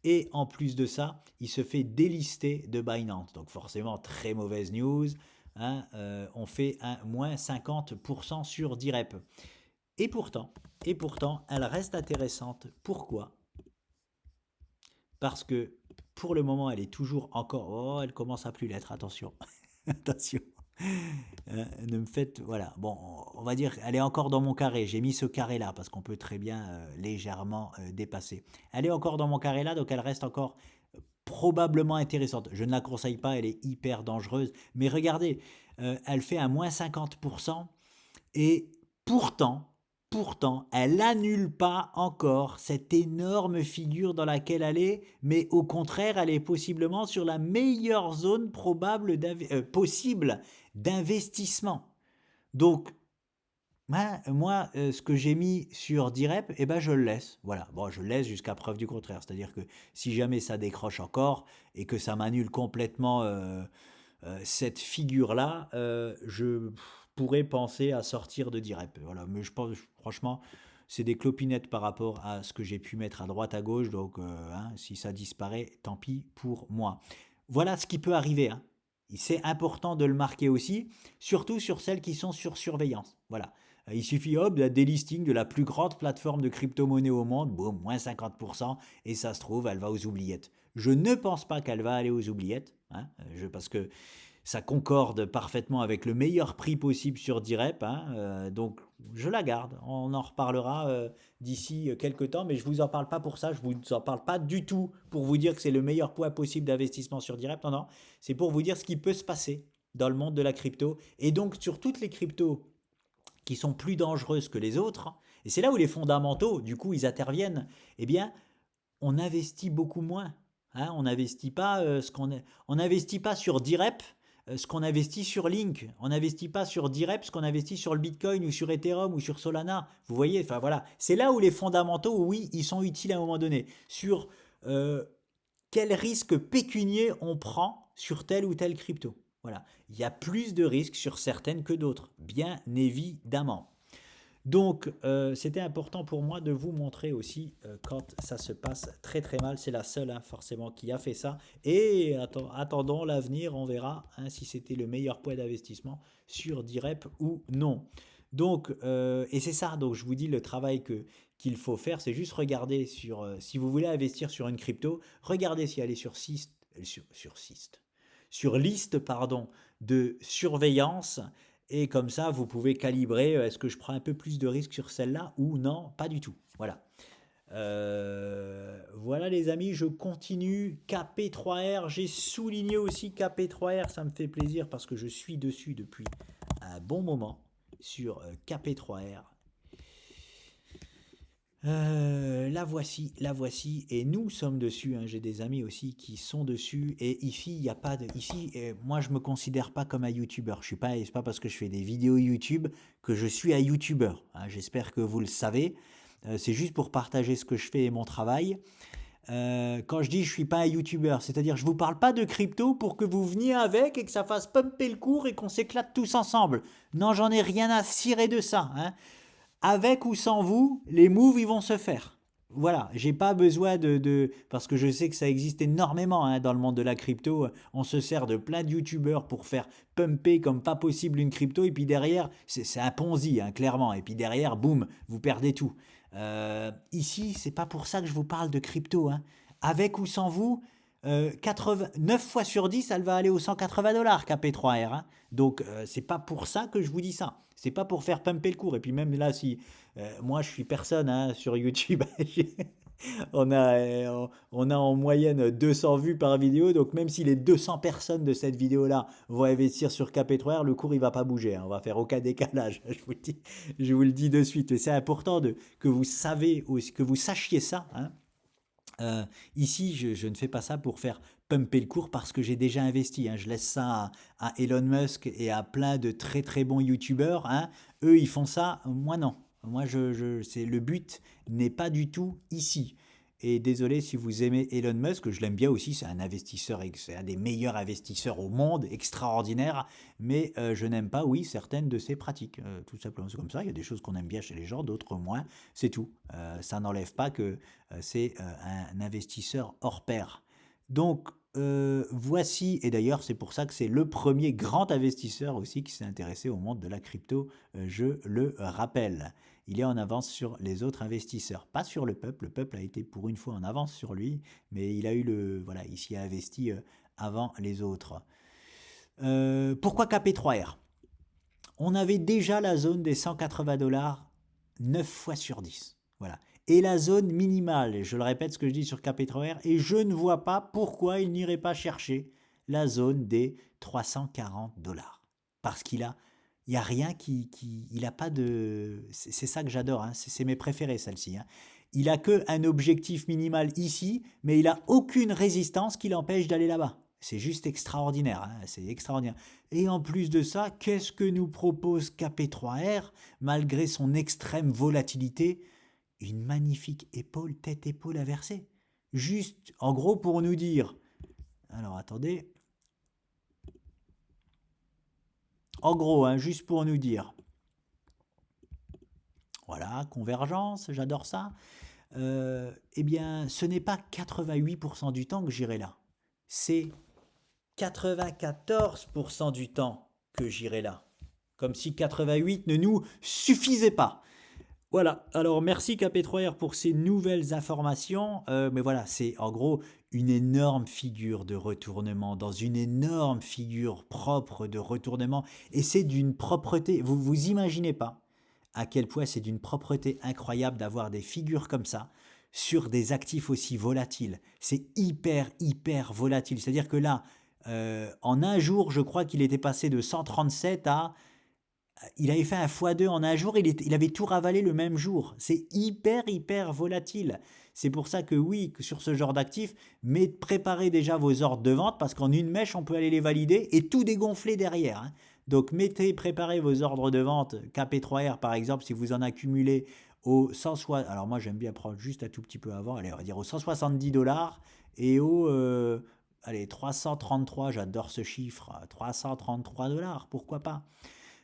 et en plus de ça, il se fait délister de Binance. Donc forcément, très mauvaise news. Hein, on fait un moins 50% sur Direp. Et pourtant, elle reste intéressante. Pourquoi? Parce que pour le moment, elle est toujours encore... Oh, elle commence à plus l'être, attention. Attention. Ne me faites, voilà, bon, on va dire, elle est encore dans mon carré. J'ai mis ce carré là parce qu'on peut très bien légèrement dépasser. Elle est encore dans mon carré là, donc elle reste encore probablement intéressante. Je ne la conseille pas, elle est hyper dangereuse. Mais regardez, elle fait un moins 50% et pourtant, elle annule pas encore cette énorme figure dans laquelle elle est, mais au contraire, elle est possiblement sur la meilleure zone possible d'investissement. Donc, moi, ce que j'ai mis sur Direp, eh ben, je le laisse. Voilà. Bon, je le laisse jusqu'à preuve du contraire. C'est-à-dire que si jamais ça décroche encore et que ça m'annule complètement cette figure-là, je pourrais penser à sortir de Direp. Voilà. Mais je pense, franchement, c'est des clopinettes par rapport à ce que j'ai pu mettre à droite, à gauche. Donc, hein, si ça disparaît, tant pis pour moi. Voilà ce qui peut arriver. Hein. C'est important de le marquer aussi, surtout sur celles qui sont sur surveillance. Voilà. Il suffit hop, d'un délisting de la plus grande plateforme de crypto-monnaie au monde, boum, moins 50%, et ça se trouve, elle va aux oubliettes. Je ne pense pas qu'elle va aller aux oubliettes, hein, parce que ça concorde parfaitement avec le meilleur prix possible sur Direp, hein, donc je la garde. On en reparlera d'ici quelques temps, mais je vous en parle pas pour ça. Je vous en parle pas du tout pour vous dire que c'est le meilleur point possible d'investissement sur Direp. Non, non, c'est pour vous dire ce qui peut se passer dans le monde de la crypto et donc sur toutes les cryptos qui sont plus dangereuses que les autres. Et c'est là où les fondamentaux, du coup, ils interviennent. Eh bien, on investit beaucoup moins. Hein, on n'investit pas on n'investit pas sur Direp ce qu'on investit sur Link. On n'investit pas sur Direp ce qu'on investit sur le Bitcoin ou sur Ethereum ou sur Solana. Vous voyez, enfin voilà, c'est là où les fondamentaux, oui, ils sont utiles à un moment donné. Sur euh, quel risque pécunier on prend sur telle ou telle crypto. Voilà, il y a plus de risques sur certaines que d'autres, bien évidemment. Donc, c'était important pour moi de vous montrer aussi quand ça se passe très très mal. C'est la seule, hein, forcément, qui a fait ça. Et attendons l'avenir, on verra hein, si c'était le meilleur point d'investissement sur Direp ou non. Donc, et c'est ça, donc je vous dis le travail qu'il faut faire, c'est juste regarder sur, si vous voulez investir sur une crypto, regardez si elle est sur liste pardon, de surveillance et comme ça, vous pouvez calibrer, est-ce que je prends un peu plus de risques sur celle-là ou non, pas du tout. Voilà. Voilà les amis, je continue. KP3R, j'ai souligné aussi KP3R, ça me fait plaisir parce que je suis dessus depuis un bon moment sur KP3R. La voici, et nous sommes dessus. Hein, j'ai des amis aussi qui sont dessus, et ici, il n'y a pas de. Ici, moi, je me considère pas comme un YouTuber. Je suis pas, c'est pas parce que je fais des vidéos YouTube que je suis un YouTuber. Hein, j'espère que vous le savez. C'est juste pour partager ce que je fais et mon travail. Quand je dis je suis pas un YouTuber, c'est-à-dire je vous parle pas de crypto pour que vous veniez avec et que ça fasse pumper le cours et qu'on s'éclate tous ensemble. Non, j'en ai rien à cirer de ça. Hein. Avec ou sans vous, les moves ils vont se faire. Voilà, j'ai pas besoin parce que je sais que ça existe énormément hein, dans le monde de la crypto. On se sert de plein de youtubeurs pour faire pumper comme pas possible une crypto et puis derrière, c'est un Ponzi hein, clairement. Et puis derrière, boum, vous perdez tout. Ici, c'est pas pour ça que je vous parle de crypto. Hein. Avec ou sans vous, 9 fois sur 10, elle va aller aux 180 dollars KP3R. Hein. Donc, c'est pas pour ça que je vous dis ça. C'est pas pour faire pumper le cours. Et puis même là, si moi je suis personne hein, sur YouTube, on a en moyenne 200 vues par vidéo. Donc même si les 200 personnes de cette vidéo-là vont investir sur KP3R, le cours il va pas bouger. Hein. On va faire aucun décalage. Je vous le dis de suite. Et c'est important que vous savez, que vous sachiez ça. Hein. Ici, je ne fais pas ça pour faire pumper le cours parce que j'ai déjà investi. Hein. Je laisse ça à Elon Musk et à plein de très très bons youtubeurs. Hein. Eux, ils font ça. Moi, non. Moi, le but n'est pas du tout ici. Et désolé si vous aimez Elon Musk, je l'aime bien aussi, c'est un investisseur, c'est un des meilleurs investisseurs au monde, extraordinaire, mais je n'aime pas, oui, certaines de ses pratiques, tout simplement, c'est comme ça, il y a des choses qu'on aime bien chez les gens, d'autres moins, c'est tout. Ça n'enlève pas que c'est un investisseur hors pair. Donc, voici, et d'ailleurs c'est pour ça que c'est le premier grand investisseur aussi qui s'est intéressé au monde de la crypto, je le rappelle. Il est en avance sur les autres investisseurs, pas sur le peuple a été pour une fois en avance sur lui, mais il a eu voilà, il s'y a investi avant les autres. Pourquoi KP3R? On avait déjà la zone des 180 dollars 9 fois sur 10. Voilà. Et la zone minimale, et je le répète ce que je dis sur KP3R, et je ne vois pas pourquoi il n'irait pas chercher la zone des 340 dollars. Parce il n'y a rien il n'a pas de, c'est ça que j'adore, hein, c'est mes préférés celle-ci. Hein. Il a que un objectif minimal ici, mais il a aucune résistance qui l'empêche d'aller là-bas. C'est juste extraordinaire, hein, c'est extraordinaire. Et en plus de ça, qu'est-ce que nous propose KP3R malgré son extrême volatilité? Une magnifique épaule, tête-épaule inversée. Juste, en gros, pour nous dire. Alors attendez. En gros, hein, juste pour nous dire. Voilà, convergence, j'adore ça. Eh bien, ce n'est pas 88% du temps que j'irai là. C'est 94% du temps que j'irai là. Comme si 88 ne nous suffisait pas. Voilà, alors merci KP3R pour ces nouvelles informations, mais voilà, c'est en gros une énorme figure de retournement, dans une énorme figure propre de retournement, et c'est d'une propreté, vous vous imaginez pas à quel point c'est d'une propreté incroyable d'avoir des figures comme ça sur des actifs aussi volatiles. C'est hyper, hyper volatile, c'est-à-dire que là, en un jour, je crois qu'il était passé de 137 à il avait fait un x2 en un jour, il avait tout ravalé le même jour. C'est hyper, hyper volatile. C'est pour ça que oui, sur ce genre d'actifs, mais préparez déjà vos ordres de vente parce qu'en une mèche, on peut aller les valider et tout dégonfler derrière, hein. Donc préparez vos ordres de vente KP3R par exemple, si vous en accumulez au 160, alors moi j'aime bien prendre juste un tout petit peu avant, allez on va dire aux 170 $ et au allez 333, j'adore ce chiffre, 333 $, pourquoi pas.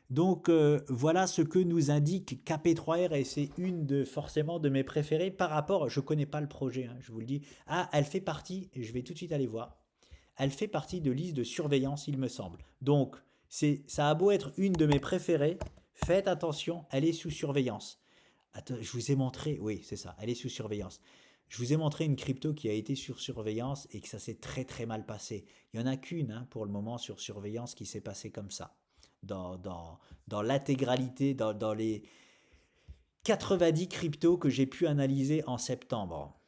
Donc voilà ce que nous indique KP3R et c'est une de forcément de mes préférées par rapport, je ne connais pas le projet, hein, je vous le dis. Ah, elle fait partie, et je vais tout de suite aller voir, elle fait partie de liste de surveillance il me semble. Donc ça a beau être une de mes préférées, faites attention, elle est sous surveillance. Attends, je vous ai montré, oui c'est ça, elle est sous surveillance. Je vous ai montré une crypto qui a été sur surveillance et que ça s'est très très mal passé. Il n'y en a qu'une hein, pour le moment sur surveillance qui s'est passée comme ça dans, dans, dans l'intégralité, dans les 90 cryptos que j'ai pu analyser en septembre.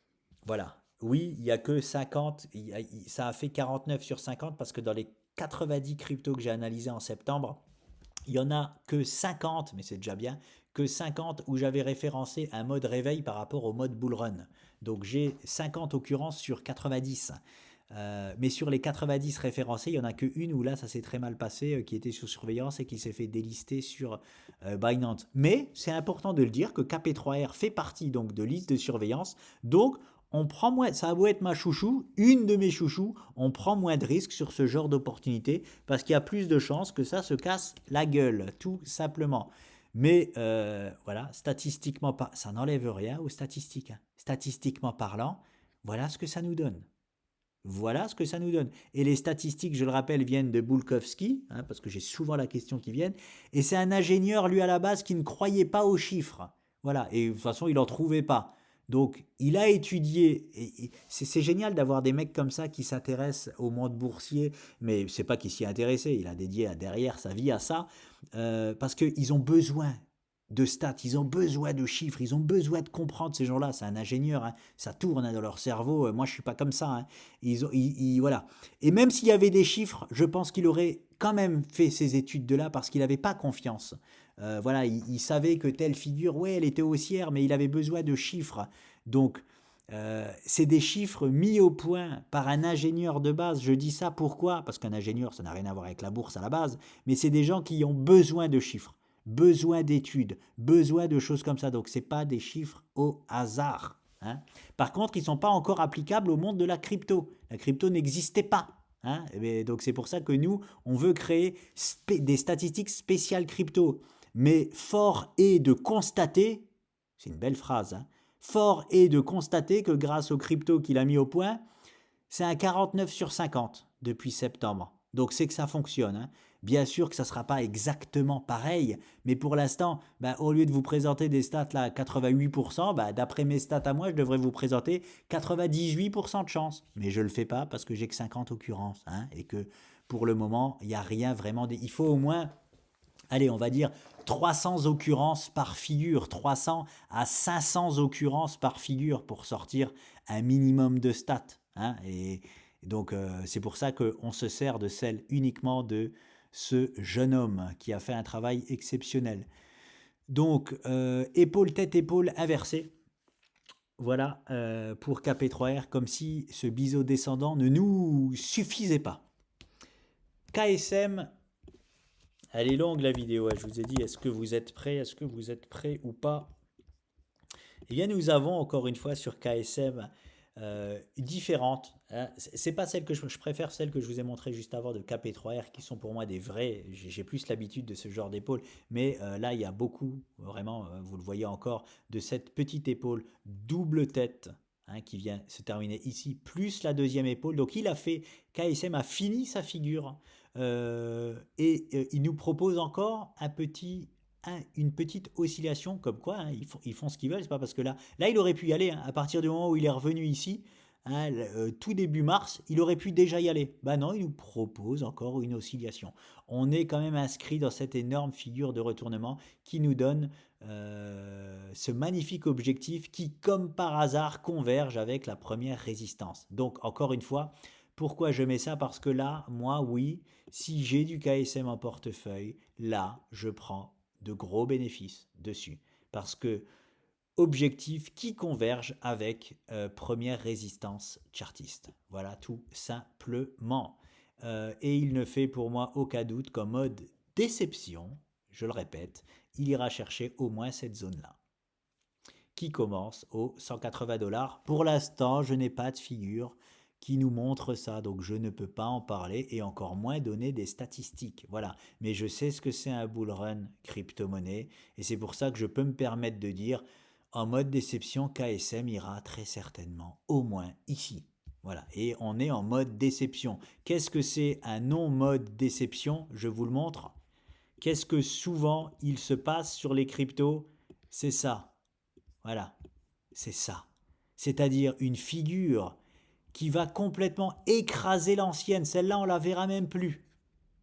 Voilà. Oui, il n'y a que 50, ça a fait 49 sur 50 parce que dans les 90 cryptos que j'ai analysés en septembre, il y en a que 50, mais c'est déjà bien, que 50 où j'avais référencé un mode réveil par rapport au mode bull run. Donc j'ai 50 occurrences sur 90. Mais sur les 90 référencés, il n'y en a qu'une où là ça s'est très mal passé, qui était sous surveillance et qui s'est fait délister sur Binance. Mais c'est important de le dire que KP3R fait partie donc de liste de surveillance. Donc on prend moins, ça a beau être ma chouchou, une de mes chouchous, on prend moins de risques sur ce genre d'opportunité parce qu'il y a plus de chances que ça se casse la gueule, tout simplement. Mais voilà, statistiquement, ça n'enlève rien aux statistiques, hein. Statistiquement parlant, voilà ce que ça nous donne. Voilà ce que ça nous donne. Et les statistiques, je le rappelle, viennent de Bulkowski, hein, parce que j'ai souvent la question qui vient. Et c'est un ingénieur, lui, à la base, qui ne croyait pas aux chiffres. Voilà. Et de toute façon, il n'en trouvait pas. Donc, il a étudié. Et c'est génial d'avoir des mecs comme ça qui s'intéressent au monde boursier. Mais c'est pas qu'il s'y est intéressé. Il a dédié derrière sa vie à ça. Parce qu'ils ont besoin de stats, ils ont besoin de chiffres, ils ont besoin de comprendre ces gens-là. C'est un ingénieur, hein, ça tourne hein, dans leur cerveau. Moi, je suis pas comme ça, hein. Voilà. Et même s'il y avait des chiffres, je pense qu'il aurait quand même fait ces études de là parce qu'il n'avait pas confiance. Voilà, il savait que telle figure, ouais, elle était haussière, mais il avait besoin de chiffres. Donc, c'est des chiffres mis au point par un ingénieur de base. Je dis ça pourquoi? Parce qu'un ingénieur, ça n'a rien à voir avec la bourse à la base, mais c'est des gens qui ont besoin de chiffres, besoin d'études, besoin de choses comme ça. Donc, ce n'est pas des chiffres au hasard, hein. Par contre, ils ne sont pas encore applicables au monde de la crypto. La crypto n'existait pas, hein. Donc, c'est pour ça que nous, on veut créer des statistiques spéciales crypto. Mais fort est de constater, c'est une belle phrase, hein, fort est de constater que grâce aux cryptos qu'il a mis au point, c'est un 49 sur 50 depuis septembre. Donc c'est que ça fonctionne, hein. Bien sûr que ça ne sera pas exactement pareil, mais pour l'instant, au lieu de vous présenter des stats là à 88%, d'après mes stats à moi, je devrais vous présenter 98% de chance. Mais je ne le fais pas parce que j'ai que 50 occurrences, hein, et que pour le moment, il n'y a rien vraiment. Il faut au moins, allez, on va dire 300 occurrences par figure, 300 à 500 occurrences par figure pour sortir un minimum de stats, hein. Et donc, c'est pour ça qu'on se sert de celle uniquement de ce jeune homme qui a fait un travail exceptionnel. Donc, épaule, tête, épaule inversée. Voilà pour KP3R, comme si ce biseau descendant ne nous suffisait pas. KSM, elle est longue la vidéo, je vous ai dit, est-ce que vous êtes prêts? Est-ce que vous êtes prêts ou pas? Eh bien, nous avons encore une fois sur KSM différentes, hein. C'est pas celle que je préfère, celle que je vous ai montrée juste avant de KP3R, qui sont pour moi des vrais. J'ai plus l'habitude de ce genre d'épaule, mais là, il y a beaucoup, vraiment, vous le voyez encore, de cette petite épaule double tête, hein, qui vient se terminer ici, plus la deuxième épaule. Donc KSM a fini sa figure il nous propose encore une petite oscillation, comme quoi hein, ils font ce qu'ils veulent. C'est pas parce que là il aurait pu y aller hein, à partir du moment où il est revenu ici. Hein, tout début mars, il aurait pu déjà y aller. Bah non, il nous propose encore une oscillation. On est quand même inscrit dans cette énorme figure de retournement qui nous donne ce magnifique objectif qui, comme par hasard, converge avec la première résistance. Donc, encore une fois, pourquoi je mets ça? Parce que là, moi, oui, si j'ai du KSM en portefeuille, là, je prends de gros bénéfices dessus. Parce que objectif qui converge avec première résistance chartiste. Voilà tout simplement. Et il ne fait pour moi aucun doute qu'en mode déception, je le répète, il ira chercher au moins cette zone-là, qui commence aux 180 $. Pour l'instant, je n'ai pas de figure qui nous montre ça, donc je ne peux pas en parler et encore moins donner des statistiques. Voilà, mais je sais ce que c'est un bull run crypto-monnaie et c'est pour ça que je peux me permettre de dire en mode déception, KSM ira très certainement au moins ici. Voilà, et on est en mode déception. Qu'est-ce que c'est un non-mode déception? Je vous le montre. Qu'est-ce que souvent il se passe sur les cryptos? C'est ça. Voilà, c'est ça. C'est-à-dire une figure qui va complètement écraser l'ancienne. Celle-là, on la verra même plus.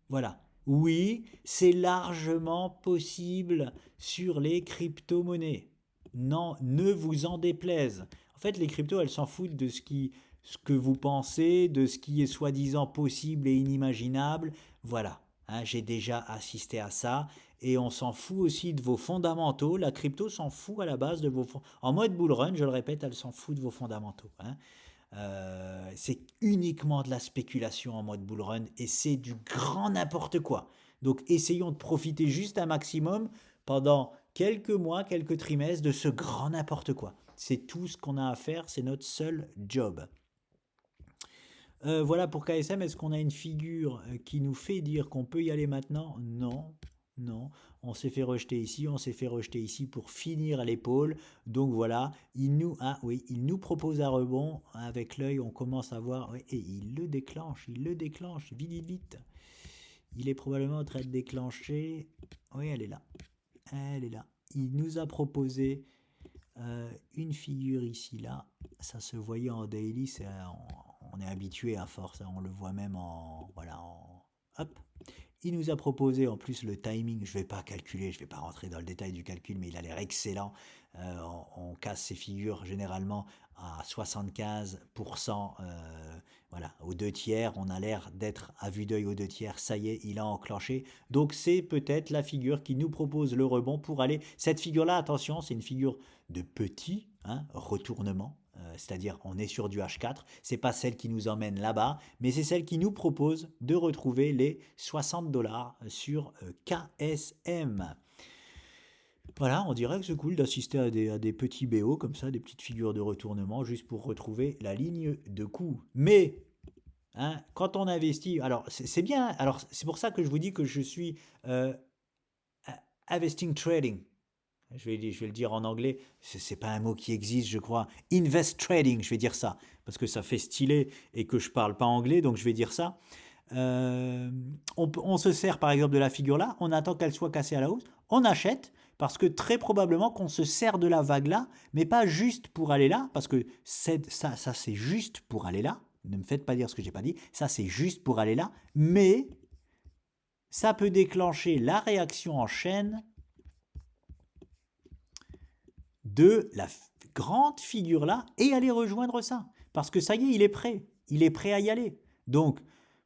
Voilà. Oui, c'est largement possible sur les crypto-monnaies. Non, ne vous en déplaise. En fait, les cryptos, elles s'en foutent de ce que vous pensez, de ce qui est soi-disant possible et inimaginable. Voilà. Hein, j'ai déjà assisté à ça. Et on s'en fout aussi de vos fondamentaux. La crypto s'en fout à la base de vos fondamentaux. En mode bull run, je le répète, elle s'en fout de vos fondamentaux. Hein. C'est uniquement de la spéculation en mode bull run et c'est du grand n'importe quoi. Donc essayons de profiter juste un maximum pendant quelques mois, quelques trimestres de ce grand n'importe quoi. C'est tout ce qu'on a à faire, c'est notre seul job. Voilà pour KSM, est-ce qu'on a une figure qui nous fait dire qu'on peut y aller maintenant? Non, non. On s'est fait rejeter ici, on s'est fait rejeter ici pour finir à l'épaule. Donc voilà, il nous propose un rebond. Avec l'œil, on commence à voir, oui, et il le déclenche, vite, vite, vite. Il est probablement en train de déclencher. Oui, elle est là. Elle est là. Il nous a proposé une figure ici, là. Ça se voyait en daily, on est habitué à force, hein, on le voit même hop. Il nous a proposé en plus le timing, je ne vais pas calculer, je ne vais pas rentrer dans le détail du calcul, mais il a l'air excellent. On casse ces figures généralement à 75%, voilà, aux 2/3, on a l'air d'être à vue d'œil aux 2/3, ça y est, il a enclenché. Donc c'est peut-être la figure qui nous propose le rebond pour aller. Cette figure-là, attention, c'est une figure de petit retournement. C'est-à-dire on est sur du H4, c'est pas celle qui nous emmène là-bas, mais c'est celle qui nous propose de retrouver les 60 $ sur KSM. Voilà, on dirait que c'est cool d'assister à des petits BO comme ça, des petites figures de retournement, juste pour retrouver la ligne de coup. Mais quand on investit, alors c'est bien, alors c'est pour ça que je vous dis que je suis investing trading. Je vais le dire en anglais, c'est pas un mot qui existe, je crois. Invest trading, je vais dire ça, parce que ça fait stylé et que je parle pas anglais, donc je vais dire ça. On se sert par exemple de la figure là, on attend qu'elle soit cassée à la hausse, on achète, parce que très probablement qu'on se sert de la vague là, mais pas juste pour aller là, parce que ça c'est juste pour aller là. Ne me faites pas dire ce que j'ai pas dit, ça c'est juste pour aller là, mais ça peut déclencher la réaction en chaîne de la grande figure là et aller rejoindre ça. Parce que ça y est, il est prêt à y aller. Donc,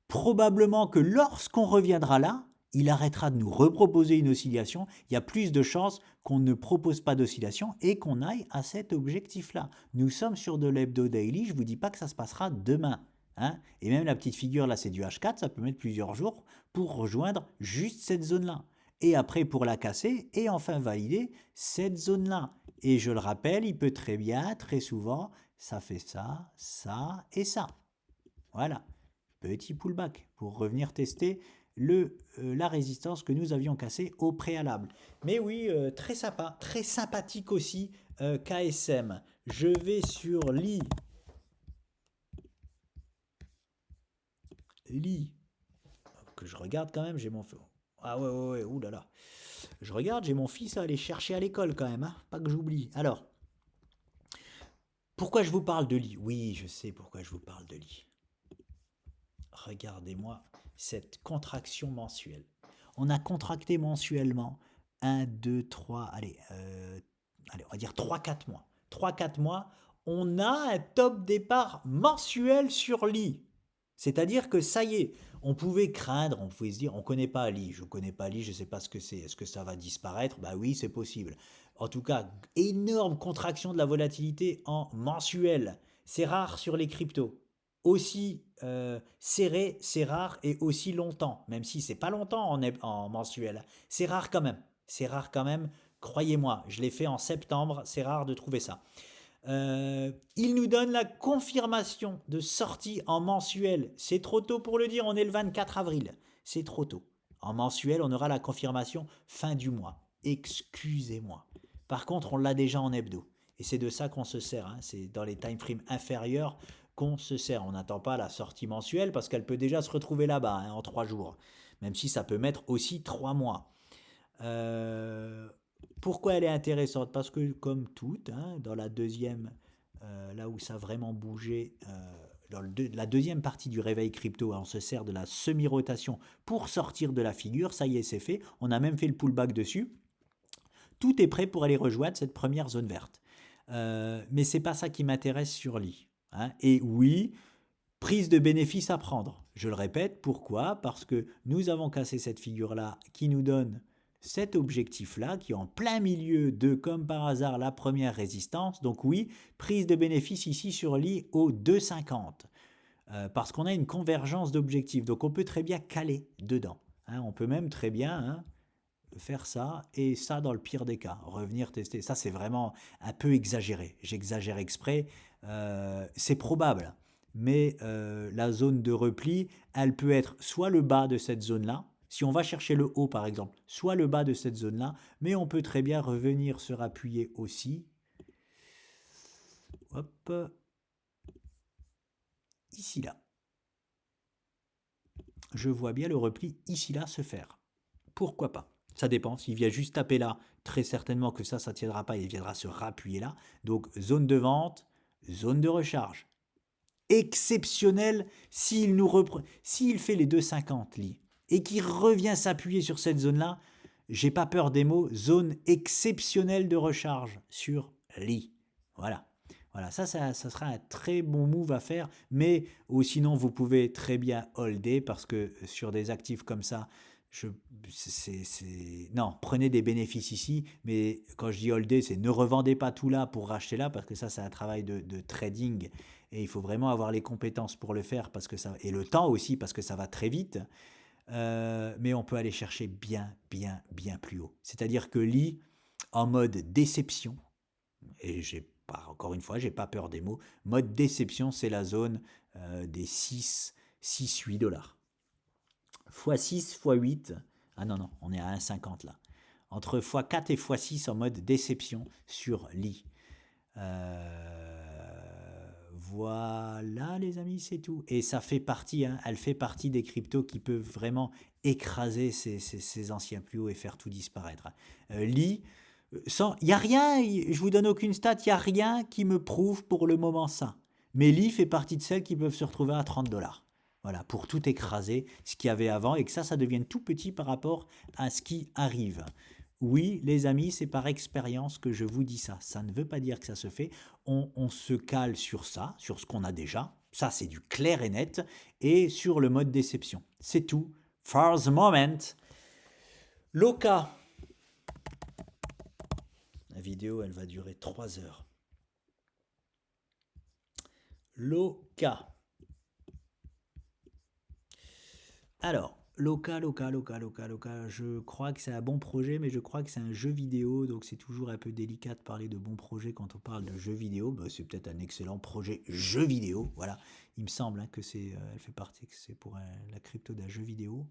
probablement que lorsqu'on reviendra là, il arrêtera de nous reproposer une oscillation. Il y a plus de chances qu'on ne propose pas d'oscillation et qu'on aille à cet objectif-là. Nous sommes sur de l'hebdo daily, je ne vous dis pas que ça se passera demain. Hein, et même la petite figure là, c'est du H4, ça peut mettre plusieurs jours pour rejoindre juste cette zone-là. Et après pour la casser et enfin valider cette zone-là. Et je le rappelle, il peut très bien, très souvent, ça fait ça, ça et ça. Voilà, petit pullback pour revenir tester la résistance que nous avions cassée au préalable. Mais oui, très sympa, très sympathique aussi KSM. Je vais sur Lit, que je regarde quand même, j'ai mon... Ah ouais, ouais, ouais, oulala. Je regarde, j'ai mon fils à aller chercher à l'école quand même, hein, pas que j'oublie. Alors, pourquoi je vous parle de lit? Oui, je sais pourquoi je vous parle de lit. Regardez-moi cette contraction mensuelle. On a contracté mensuellement un, 2, 3, allez, on va dire 3, 4 mois. 3, 4 mois, on a un top départ mensuel sur lit. C'est-à-dire que ça y est, on pouvait craindre, on pouvait se dire, on connaît pas lit, je connais pas lit, je sais pas ce que c'est, est-ce que ça va disparaître? Bah oui, c'est possible. En tout cas, énorme contraction de la volatilité en mensuel. C'est rare sur les cryptos. Aussi serré, c'est rare et aussi longtemps, même si c'est pas longtemps en mensuel. C'est rare quand même. C'est rare quand même. Croyez-moi, je l'ai fait en septembre, c'est rare de trouver ça. Il nous donne la confirmation de sortie en mensuel. C'est trop tôt pour le dire, on est le 24 avril. C'est trop tôt. En mensuel, on aura la confirmation fin du mois. Excusez-moi. Par contre, on l'a déjà en hebdo. Et c'est de ça qu'on se sert. Hein. C'est dans les time frames inférieurs qu'on se sert. On n'attend pas la sortie mensuelle parce qu'elle peut déjà se retrouver là-bas hein, en 3 jours. Même si ça peut mettre aussi 3 mois. Euh, Pourquoi elle est intéressante? Parce que comme toutes, hein, dans la deuxième, là où ça a vraiment bougé, dans la deuxième partie du réveil crypto, hein, on se sert de la semi-rotation pour sortir de la figure. Ça y est, c'est fait. On a même fait le pullback dessus. Tout est prêt pour aller rejoindre cette première zone verte. Mais c'est pas ça qui m'intéresse sur l'I. Hein. Et oui, prise de bénéfice à prendre. Je le répète, pourquoi? Parce que nous avons cassé cette figure-là qui nous donne cet objectif-là, qui est en plein milieu de, comme par hasard, la première résistance. Donc oui, prise de bénéfice ici sur l'I au 2,50. Parce qu'on a une convergence d'objectifs. Donc on peut très bien caler dedans. Hein, on peut même très bien hein, faire ça et ça dans le pire des cas, revenir tester. Ça c'est vraiment un peu exagéré. J'exagère exprès. C'est probable. Mais la zone de repli, elle peut être soit le bas de cette zone-là, si on va chercher le haut par exemple, soit le bas de cette zone-là, mais on peut très bien revenir se rappuyer aussi. Hop, ici là. Je vois bien le repli ici là se faire. Pourquoi pas? Ça dépend. S'il vient juste taper là, très certainement que ça ne tiendra pas. Il viendra se rappuyer là. Donc, zone de vente, zone de recharge. Exceptionnel s'il nous s'il fait les 2,50 lits et qu'il revient s'appuyer sur cette zone-là, j'ai pas peur des mots, zone exceptionnelle de recharge sur lit. Voilà. Voilà, ça sera un très bon move à faire, mais ou sinon vous pouvez très bien holder parce que sur des actifs comme ça, je, non, prenez des bénéfices ici, mais quand je dis holder, c'est ne revendez pas tout là pour racheter là parce que ça c'est un travail de trading et il faut vraiment avoir les compétences pour le faire parce que ça et le temps aussi parce que ça va très vite. Mais on peut aller chercher bien, bien, bien plus haut. C'est-à-dire que lit en mode déception, et j'ai pas, encore une fois, j'ai pas peur des mots, mode déception, c'est la zone des 6-8 dollars. x6, x8, ah non, non, on est à 1,50 là. Entre x4 et x6 en mode déception sur lit. Voilà les amis, c'est tout. Et ça fait partie, hein, elle fait partie des cryptos qui peuvent vraiment écraser ces anciens plus hauts et faire tout disparaître. Li, il n'y a rien, je vous donne aucune stat, il n'y a rien qui me prouve pour le moment ça. Mais Li fait partie de celles qui peuvent se retrouver à 30 dollars. Voilà, pour tout écraser, ce qu'il y avait avant, et que ça devienne tout petit par rapport à ce qui arrive. Oui, les amis, c'est par expérience que je vous dis ça. Ça ne veut pas dire que ça se fait. On se cale sur ça, sur ce qu'on a déjà. Ça, c'est du clair et net. Et sur le mode déception. C'est tout. For the moment. Loca. La vidéo, elle va durer 3 heures. Loca. Alors, Loca, je crois que c'est un bon projet, mais je crois que c'est un jeu vidéo, donc c'est toujours un peu délicat de parler de bons projets quand on parle de jeu vidéo. Bah, c'est peut-être un excellent projet jeu vidéo, voilà. Il me semble hein, que elle fait partie, que c'est pour la crypto d'un jeu vidéo.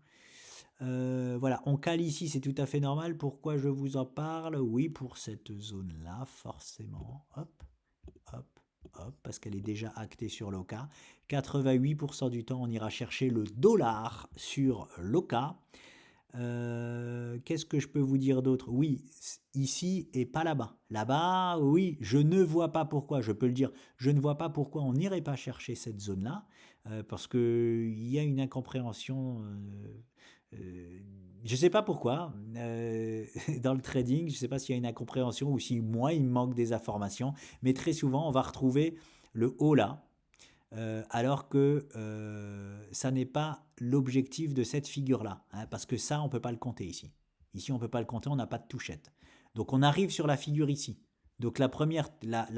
Voilà, on cale ici, c'est tout à fait normal. Pourquoi je vous en parle? Oui, pour cette zone-là, forcément. Hop, hop, parce qu'elle est déjà actée sur l'OCA. 88% du temps, on ira chercher le dollar sur l'OCA. Qu'est-ce que je peux vous dire d'autre? Oui, ici et pas là-bas. Là-bas, oui, je ne vois pas pourquoi, je peux le dire, je ne vois pas pourquoi on n'irait pas chercher cette zone-là, parce qu'il y a une incompréhension. Je ne sais pas pourquoi, dans le trading, je ne sais pas s'il y a une incompréhension ou si moi, il me manque des informations, mais très souvent, on va retrouver le haut là, alors que ça n'est pas l'objectif de cette figure-là, hein, parce que ça, on ne peut pas le compter ici. Ici, on ne peut pas le compter, on n'a pas de touchette. Donc, on arrive sur la figure ici. Donc, la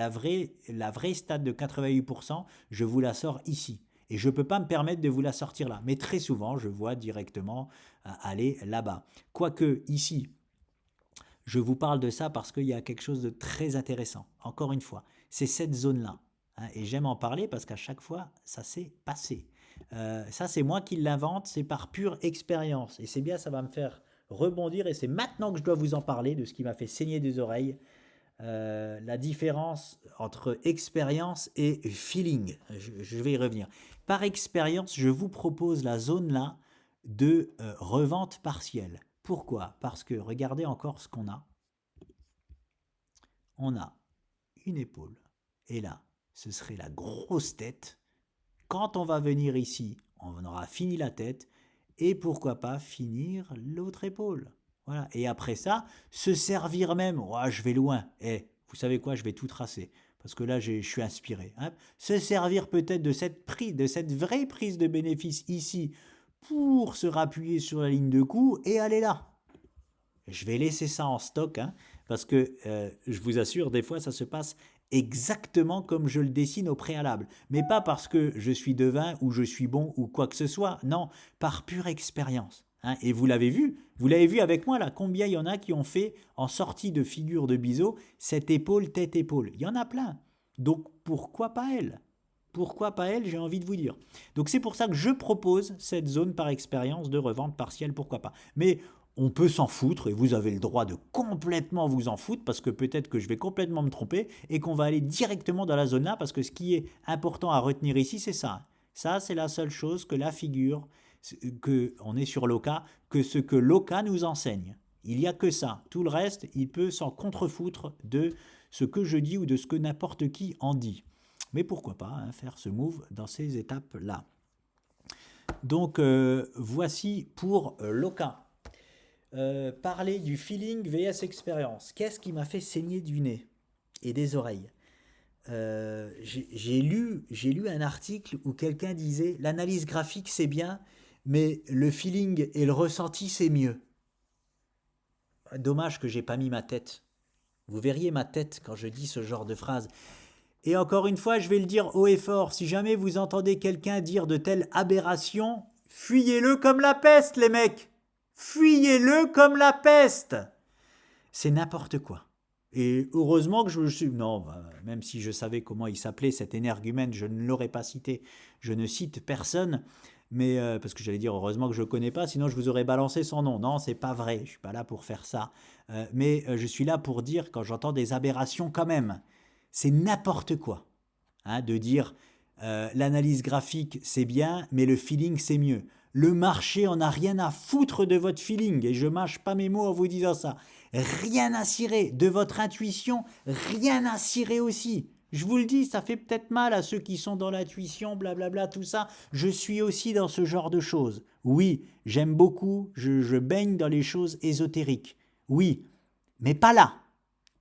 vraie stade de 88%, je vous la sors ici. Et je ne peux pas me permettre de vous la sortir là. Mais très souvent, je vois directement aller là-bas. Quoique, ici, je vous parle de ça parce qu'il y a quelque chose de très intéressant. Encore une fois, c'est cette zone-là. Hein, et j'aime en parler parce qu'à chaque fois, ça s'est passé. Ça, c'est moi qui l'invente, c'est par pure expérience. Et c'est bien, ça va me faire rebondir. Et c'est maintenant que je dois vous en parler de ce qui m'a fait saigner des oreilles. La différence entre expérience et feeling. Je vais y revenir. Par expérience, je vous propose la zone là de revente partielle. Pourquoi? Parce que regardez encore ce qu'on a. On a une épaule. Et là, ce serait la grosse tête. Quand on va venir ici, on aura fini la tête. Et pourquoi pas finir l'autre épaule. Voilà. Et après ça, se servir même. Oh, je vais loin. Vous savez quoi? Je vais tout tracer. Parce que là, je suis inspiré. Hein. Se servir peut-être de cette vraie prise de bénéfice ici pour se rappuyer sur la ligne de coup et aller là. Je vais laisser ça en stock, hein, parce que je vous assure, des fois, ça se passe exactement comme je le dessine au préalable. Mais pas parce que je suis devin ou je suis bon ou quoi que ce soit. Non, par pure expérience. Hein. Et vous l'avez vu avec moi là, combien il y en a qui ont fait en sortie de figure de biseau cette épaule, tête-épaule. Il y en a plein. Donc pourquoi pas elle? Pourquoi pas elle, j'ai envie de vous dire. Donc c'est pour ça que je propose cette zone par expérience de revente partielle, pourquoi pas. Mais on peut s'en foutre et vous avez le droit de complètement vous en foutre parce que peut-être que je vais complètement me tromper et qu'on va aller directement dans la zone là parce que ce qui est important à retenir ici, c'est ça. Ça, c'est la seule chose que la figure, que on est sur l'OCA, que ce que l'OCA nous enseigne. Il n'y a que ça. Tout le reste, il peut s'en contrefoutre de ce que je dis ou de ce que n'importe qui en dit. Mais pourquoi pas hein, faire ce move dans ces étapes-là. Donc, voici pour l'OCA. Parler du feeling vs expérience. Qu'est-ce qui m'a fait saigner du nez et des oreilles? J'ai lu un article où quelqu'un disait l'analyse graphique c'est bien, mais le feeling et le ressenti c'est mieux. Dommage que j'ai pas mis ma tête. Vous verriez ma tête quand je dis ce genre de phrase. Et encore une fois, je vais le dire haut et fort, si jamais vous entendez quelqu'un dire de telles aberrations, fuyez-le comme la peste, les mecs. Fuyez-le comme la peste. C'est n'importe quoi. Et heureusement que je suis... Non, même si je savais comment il s'appelait, cet énergumène, je ne l'aurais pas cité. Je ne cite personne, mais parce que j'allais dire heureusement que je ne le connais pas, sinon je vous aurais balancé son nom. Non, c'est pas vrai, je ne suis pas là pour faire ça. Mais je suis là pour dire, quand j'entends des aberrations quand même, c'est n'importe quoi. Hein, de dire l'analyse graphique c'est bien, mais le feeling c'est mieux. Le marché en a rien à foutre de votre feeling, et je mâche pas mes mots en vous disant ça. Rien à cirer de votre intuition, rien à cirer aussi. Je vous le dis, ça fait peut-être mal à ceux qui sont dans l'intuition, blablabla, tout ça. Je suis aussi dans ce genre de choses. Oui, j'aime beaucoup, je baigne dans les choses ésotériques. Oui, mais pas là.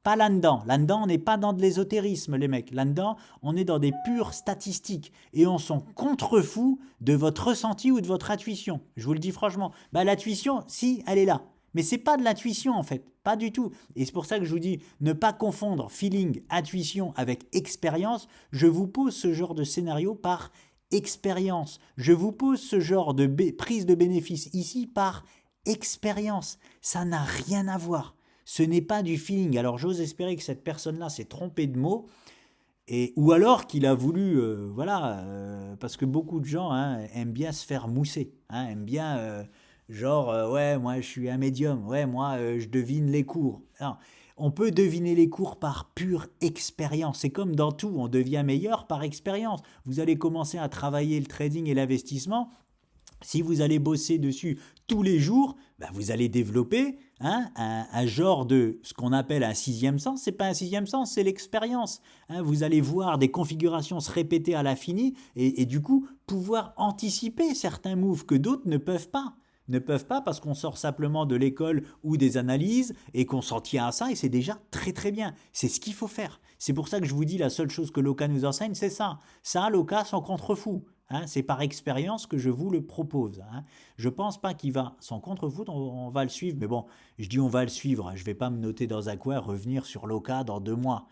Pas là-dedans. Là-dedans, on n'est pas dans de l'ésotérisme, les mecs. Là-dedans, on est dans des pures statistiques. Et on s'en contrefout de votre ressenti ou de votre intuition. Je vous le dis franchement. Bah, l'intuition, si, elle est là. Mais c'est pas de l'intuition, en fait. Pas du tout. Et c'est pour ça que je vous dis, ne pas confondre feeling, intuition avec expérience. Je vous pose ce genre de scénario par expérience. Je vous pose ce genre de prise de bénéfice ici par expérience. Ça n'a rien à voir. Ce n'est pas du feeling. Alors j'ose espérer que cette personne-là s'est trompée de mots, ou alors qu'il a voulu, parce que beaucoup de gens aiment bien se faire mousser, aiment bien, ouais, moi je suis un médium, ouais, moi je devine les cours. Non. On peut deviner les cours par pure expérience. C'est comme dans tout, on devient meilleur par expérience. Vous allez commencer à travailler le trading et l'investissement. Si vous allez bosser dessus tous les jours, ben vous allez développer un genre de ce qu'on appelle un sixième sens. C'est pas un sixième sens, c'est l'expérience. Vous allez voir des configurations se répéter à l'infini et du coup pouvoir anticiper certains moves que d'autres ne peuvent pas. Ne peuvent pas parce qu'on sort simplement de l'école ou des analyses et qu'on s'en tient à ça et c'est déjà très très bien. C'est ce qu'il faut faire. C'est pour ça que je vous dis la seule chose que l'OCA nous enseigne, c'est ça. Ça, l'OCA s'en contrefou. C'est par expérience que je vous le propose. Je ne pense pas qu'il va s'en contrefoutre, on va le suivre. Mais bon, je dis on va le suivre. Je ne vais pas me noter dans un coin, revenir sur l'OCA dans 2 mois.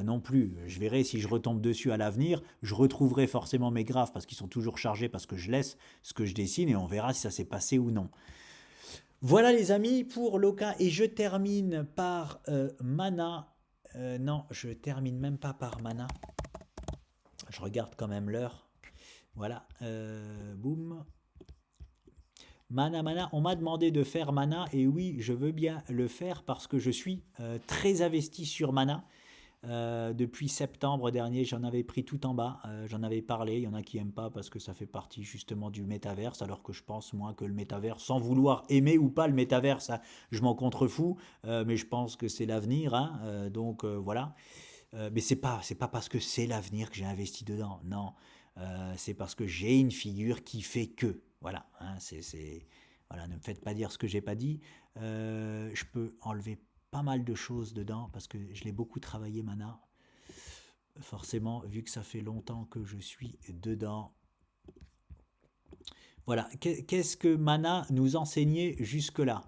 Non plus. Je verrai si je retombe dessus à l'avenir. Je retrouverai forcément mes graphes parce qu'ils sont toujours chargés parce que je laisse ce que je dessine et on verra si ça s'est passé ou non. Voilà les amis pour l'OCA et je termine par Mana. Non, je termine même pas par Mana. Je regarde quand même l'heure. Voilà, boum. Mana, on m'a demandé de faire Mana et oui, je veux bien le faire parce que je suis très investi sur Mana. Depuis septembre dernier, j'en avais pris tout en bas, j'en avais parlé, il y en a qui n'aiment pas parce que ça fait partie justement du métaverse, alors que je pense moi que le métaverse, sans vouloir aimer ou pas le métaverse, je m'en contrefous, mais je pense que c'est l'avenir, donc voilà. Mais c'est pas parce que c'est l'avenir que j'ai investi dedans, non. C'est parce que j'ai une figure qui fait que. Voilà, voilà, ne me faites pas dire ce que j'ai pas dit. Je peux enlever pas mal de choses dedans parce que je l'ai beaucoup travaillé Mana. Forcément, vu que ça fait longtemps que je suis dedans. Voilà, qu'est-ce que Mana nous enseignait jusque-là?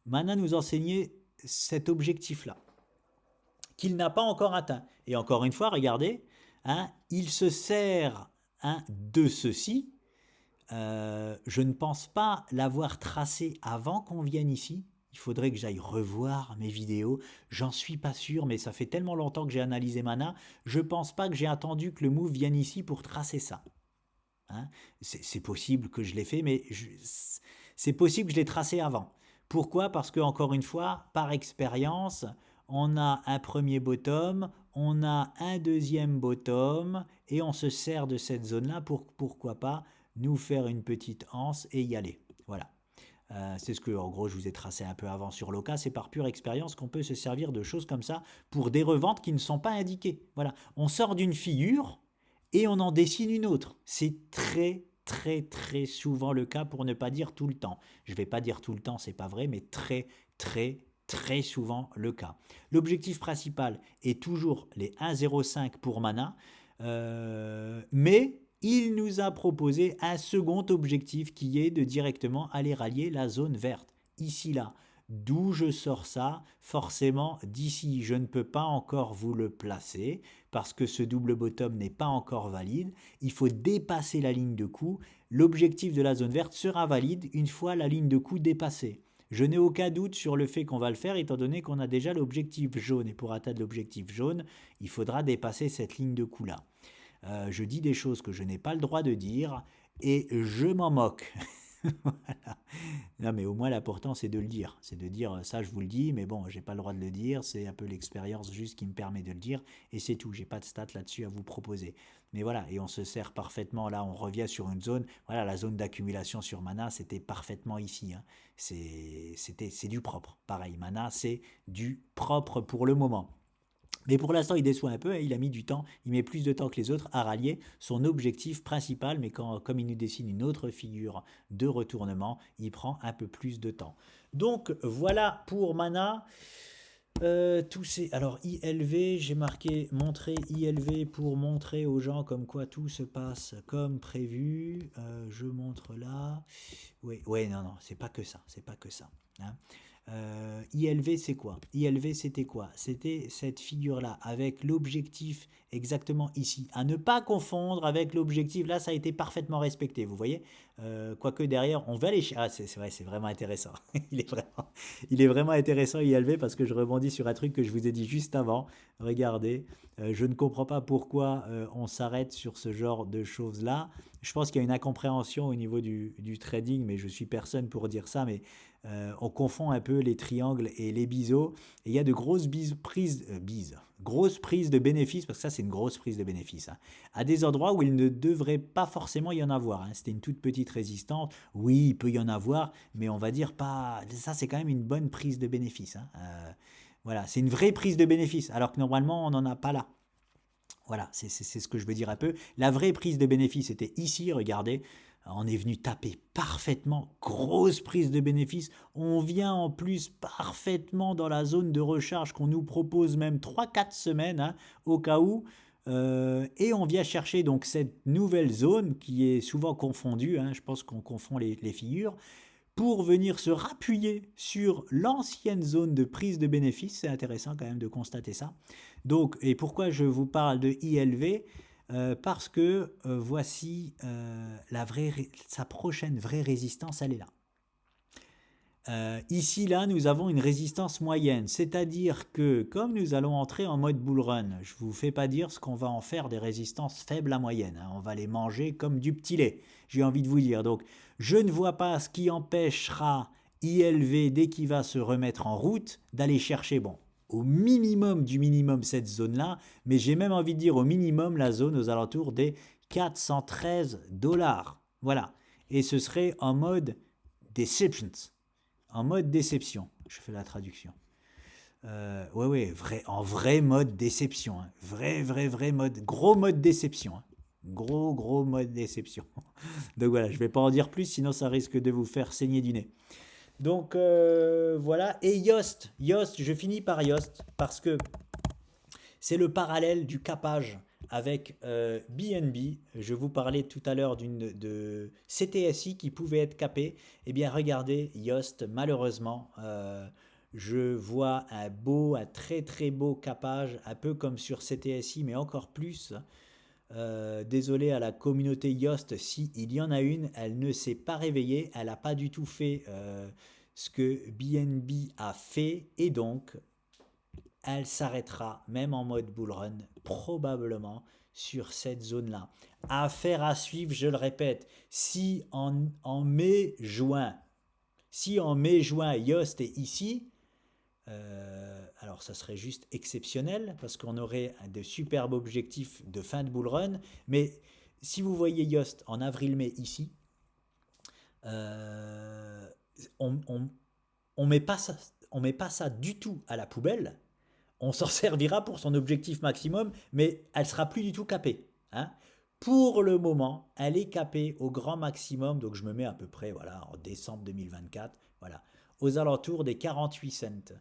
Mana nous enseignait cet objectif-là, qu'il n'a pas encore atteint. Et encore une fois, regardez, il se sert de ceci. Je ne pense pas l'avoir tracé avant qu'on vienne ici. Il faudrait que j'aille revoir mes vidéos. J'en suis pas sûr, mais ça fait tellement longtemps que j'ai analysé Mana. Je pense pas que j'ai attendu que le move vienne ici pour tracer ça. C'est possible que je l'ai fait, mais c'est possible que je l'ai tracé avant. Pourquoi? Parce que, encore une fois, par expérience, on a un premier bottom, on a un deuxième bottom, et on se sert de cette zone-là pour, pourquoi pas, nous faire une petite anse et y aller. Voilà. C'est ce que, en gros, je vous ai tracé un peu avant sur l'OCA. C'est par pure expérience qu'on peut se servir de choses comme ça pour des reventes qui ne sont pas indiquées. Voilà. On sort d'une figure et on en dessine une autre. C'est très, très, très souvent le cas, pour ne pas dire tout le temps. Je ne vais pas dire tout le temps, c'est pas vrai, mais très, très, très souvent le cas. L'objectif principal est toujours les 1,05 pour Mana, mais il nous a proposé un second objectif qui est de directement aller rallier la zone verte, ici là. D'où je sors ça? Forcément, d'ici, je ne peux pas encore vous le placer parce que ce double bottom n'est pas encore valide. Il faut dépasser la ligne de coup. L'objectif de la zone verte sera valide une fois la ligne de coup dépassée. Je n'ai aucun doute sur le fait qu'on va le faire étant donné qu'on a déjà l'objectif jaune. Et pour atteindre l'objectif jaune, il faudra dépasser cette ligne de coup là. Je dis des choses que je n'ai pas le droit de dire et je m'en moque. Voilà. Non, mais au moins l'important c'est de le dire. C'est de dire ça, je vous le dis, mais bon, j'ai pas le droit de le dire. C'est un peu l'expérience juste qui me permet de le dire et c'est tout. J'ai pas de stats là-dessus à vous proposer. Mais voilà, et on se sert parfaitement. Là, on revient sur une zone. Voilà, la zone d'accumulation sur Mana, c'était parfaitement ici. C'est du propre. Pareil, Mana, c'est du propre pour le moment. Mais pour l'instant, il déçoit un peu, il a mis du temps, il met plus de temps que les autres à rallier son objectif principal, mais comme il nous dessine une autre figure de retournement, il prend un peu plus de temps. Donc voilà pour Mana. Alors ILV, j'ai marqué montrer ILV pour montrer aux gens comme quoi tout se passe comme prévu. Je montre là. Oui, non, c'est pas que ça, c'est pas que ça. ILV c'est quoi? ILV c'était quoi? C'était cette figure-là avec l'objectif exactement ici. À ne pas confondre avec l'objectif, là ça a été parfaitement respecté, vous voyez? Quoique derrière, on va aller... Ah c'est vrai, c'est vraiment intéressant. il est vraiment intéressant ILV parce que je rebondis sur un truc que je vous ai dit juste avant. Regardez, je ne comprends pas pourquoi on s'arrête sur ce genre de choses-là. Je pense qu'il y a une incompréhension au niveau du trading, mais je suis personne pour dire ça, mais on confond un peu les triangles et les biseaux. Et il y a de grosses prises de bénéfices, parce que ça c'est une grosse prise de bénéfices, hein, à des endroits où il ne devrait pas forcément y en avoir, hein. C'était une toute petite résistance. Oui, il peut y en avoir, mais on va dire pas. Ça c'est quand même une bonne prise de bénéfices, hein. Voilà, c'est une vraie prise de bénéfices, alors que normalement on n'en a pas là. Voilà, c'est ce que je veux dire un peu. La vraie prise de bénéfice était ici, regardez. On est venu taper parfaitement, grosse prise de bénéfice. On vient en plus parfaitement dans la zone de recharge qu'on nous propose même 3 4 semaines, hein, au cas où. Et on vient chercher donc cette nouvelle zone qui est souvent confondue, hein, je pense qu'on confond les figures, pour venir se rappuyer sur l'ancienne zone de prise de bénéfice. C'est intéressant quand même de constater ça. Donc, et pourquoi je vous parle de ILV? Parce que voici sa prochaine vraie résistance, elle est là. Ici, là, nous avons une résistance moyenne, c'est-à-dire que comme nous allons entrer en mode bull run, je ne vous fais pas dire ce qu'on va en faire des résistances faibles à moyenne, hein. On va les manger comme du petit lait, j'ai envie de vous dire. Donc, je ne vois pas ce qui empêchera ILV, dès qu'il va se remettre en route, d'aller chercher, bon, au minimum du minimum cette zone-là, mais j'ai même envie de dire au minimum la zone aux alentours des 413 $. Voilà. Et ce serait en mode deceptions. En mode déception. Je fais la traduction. Ouais, en vrai mode déception, hein. Vrai mode, gros mode déception, hein. Gros mode déception. Donc voilà, je ne vais pas en dire plus, sinon ça risque de vous faire saigner du nez. Donc voilà, et Yoast, je finis par Yoast, parce que c'est le parallèle du capage avec BNB. Je vous parlais tout à l'heure de CTSI qui pouvait être capé. Eh bien, regardez, Yoast, malheureusement, je vois un très beau capage, un peu comme sur CTSI, mais encore plus. Désolé à la communauté Yoast, si il y en a une, elle ne s'est pas réveillée, elle n'a pas du tout fait ce que BNB a fait, et donc elle s'arrêtera, même en mode bull run, probablement sur cette zone-là. Affaire à suivre, je le répète, si en mai-juin, Yoast est ici, alors ça serait juste exceptionnel, parce qu'on aurait de superbes objectifs de fin de bull run, mais si vous voyez Yoast en avril-mai ici, euh, on met pas ça du tout à la poubelle. On s'en servira pour son objectif maximum, mais elle sera plus du tout capée, hein. Pour le moment, elle est capée au grand maximum, donc je me mets à peu près, voilà, en décembre 2024, voilà, aux alentours des 48 cents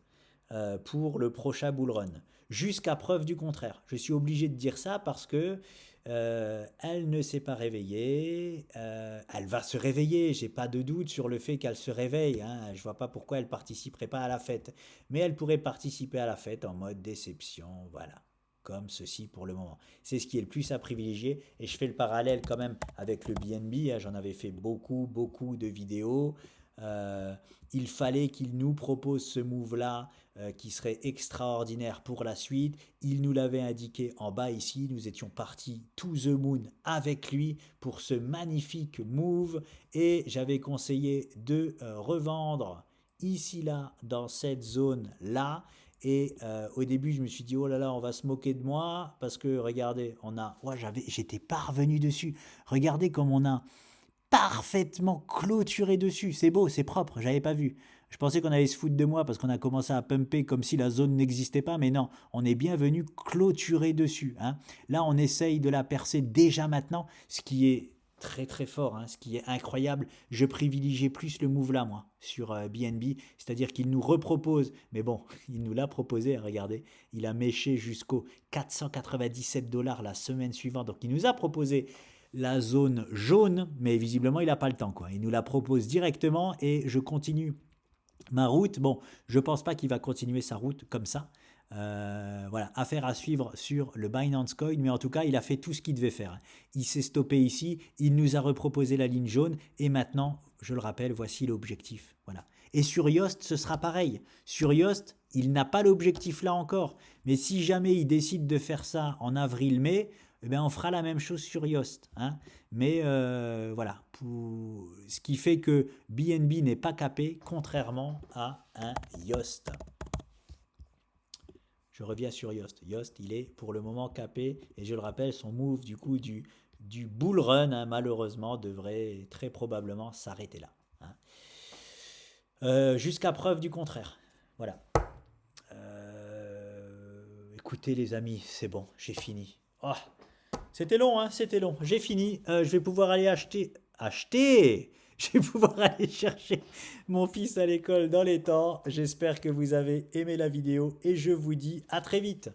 pour le prochain bull run, jusqu'à preuve du contraire. Je suis obligé de dire ça parce que elle ne s'est pas réveillée, elle va se réveiller, j'ai pas de doute sur le fait qu'elle se réveille, hein. Je vois pas pourquoi elle participerait pas à la fête, mais elle pourrait participer à la fête en mode déception, voilà, comme ceci pour le moment. C'est ce qui est le plus à privilégier, et je fais le parallèle quand même avec le BNB, hein. J'en avais fait beaucoup de vidéos. Euh, il fallait qu'il nous propose ce move-là qui serait extraordinaire pour la suite. Il nous l'avait indiqué en bas ici. Nous étions partis to the moon avec lui pour ce magnifique move, et j'avais conseillé de revendre ici là dans cette zone là. Et au début, je me suis dit, oh là là, on va se moquer de moi, parce que regardez, j'étais pas revenu dessus. Regardez comme on a parfaitement clôturé dessus. C'est beau, c'est propre, j'avais pas vu. Je pensais qu'on allait se foutre de moi parce qu'on a commencé à pumper comme si la zone n'existait pas, mais non, on est bien venu clôturer dessus, hein. Là, on essaye de la percer déjà maintenant, ce qui est très fort, hein, ce qui est incroyable. Je privilégiais plus le move là, moi, sur BNB, c'est-à-dire qu'il nous repropose, mais bon, il nous l'a proposé, regardez, il a méché jusqu'aux 497 $ la semaine suivante, donc il nous a proposé la zone jaune, mais visiblement il n'a pas le temps, quoi. Il nous la propose directement, et je continue ma route. Bon, je pense pas qu'il va continuer sa route comme ça. Voilà, affaire à suivre sur le Binance Coin, mais en tout cas, il a fait tout ce qu'il devait faire. Il s'est stoppé ici, il nous a reproposé la ligne jaune, et maintenant, je le rappelle, voici l'objectif. Voilà. Et sur Yoast, ce sera pareil. Sur Yoast, il n'a pas l'objectif là encore, mais si jamais il décide de faire ça en avril-mai, eh bien, on fera la même chose sur Yoast, hein. Mais voilà, ce qui fait que BNB n'est pas capé, contrairement à un Yoast. Je reviens sur Yoast. Yoast, il est pour le moment capé. Et je le rappelle, son move du coup du bull run, hein, malheureusement, devrait très probablement s'arrêter là, hein. Jusqu'à preuve du contraire. Voilà. Écoutez les amis, c'est bon, j'ai fini. Oh, c'était long, hein, c'était long. J'ai fini. Je vais pouvoir aller acheter. Acheter! Je vais pouvoir aller chercher mon fils à l'école dans les temps. J'espère que vous avez aimé la vidéo et je vous dis à très vite.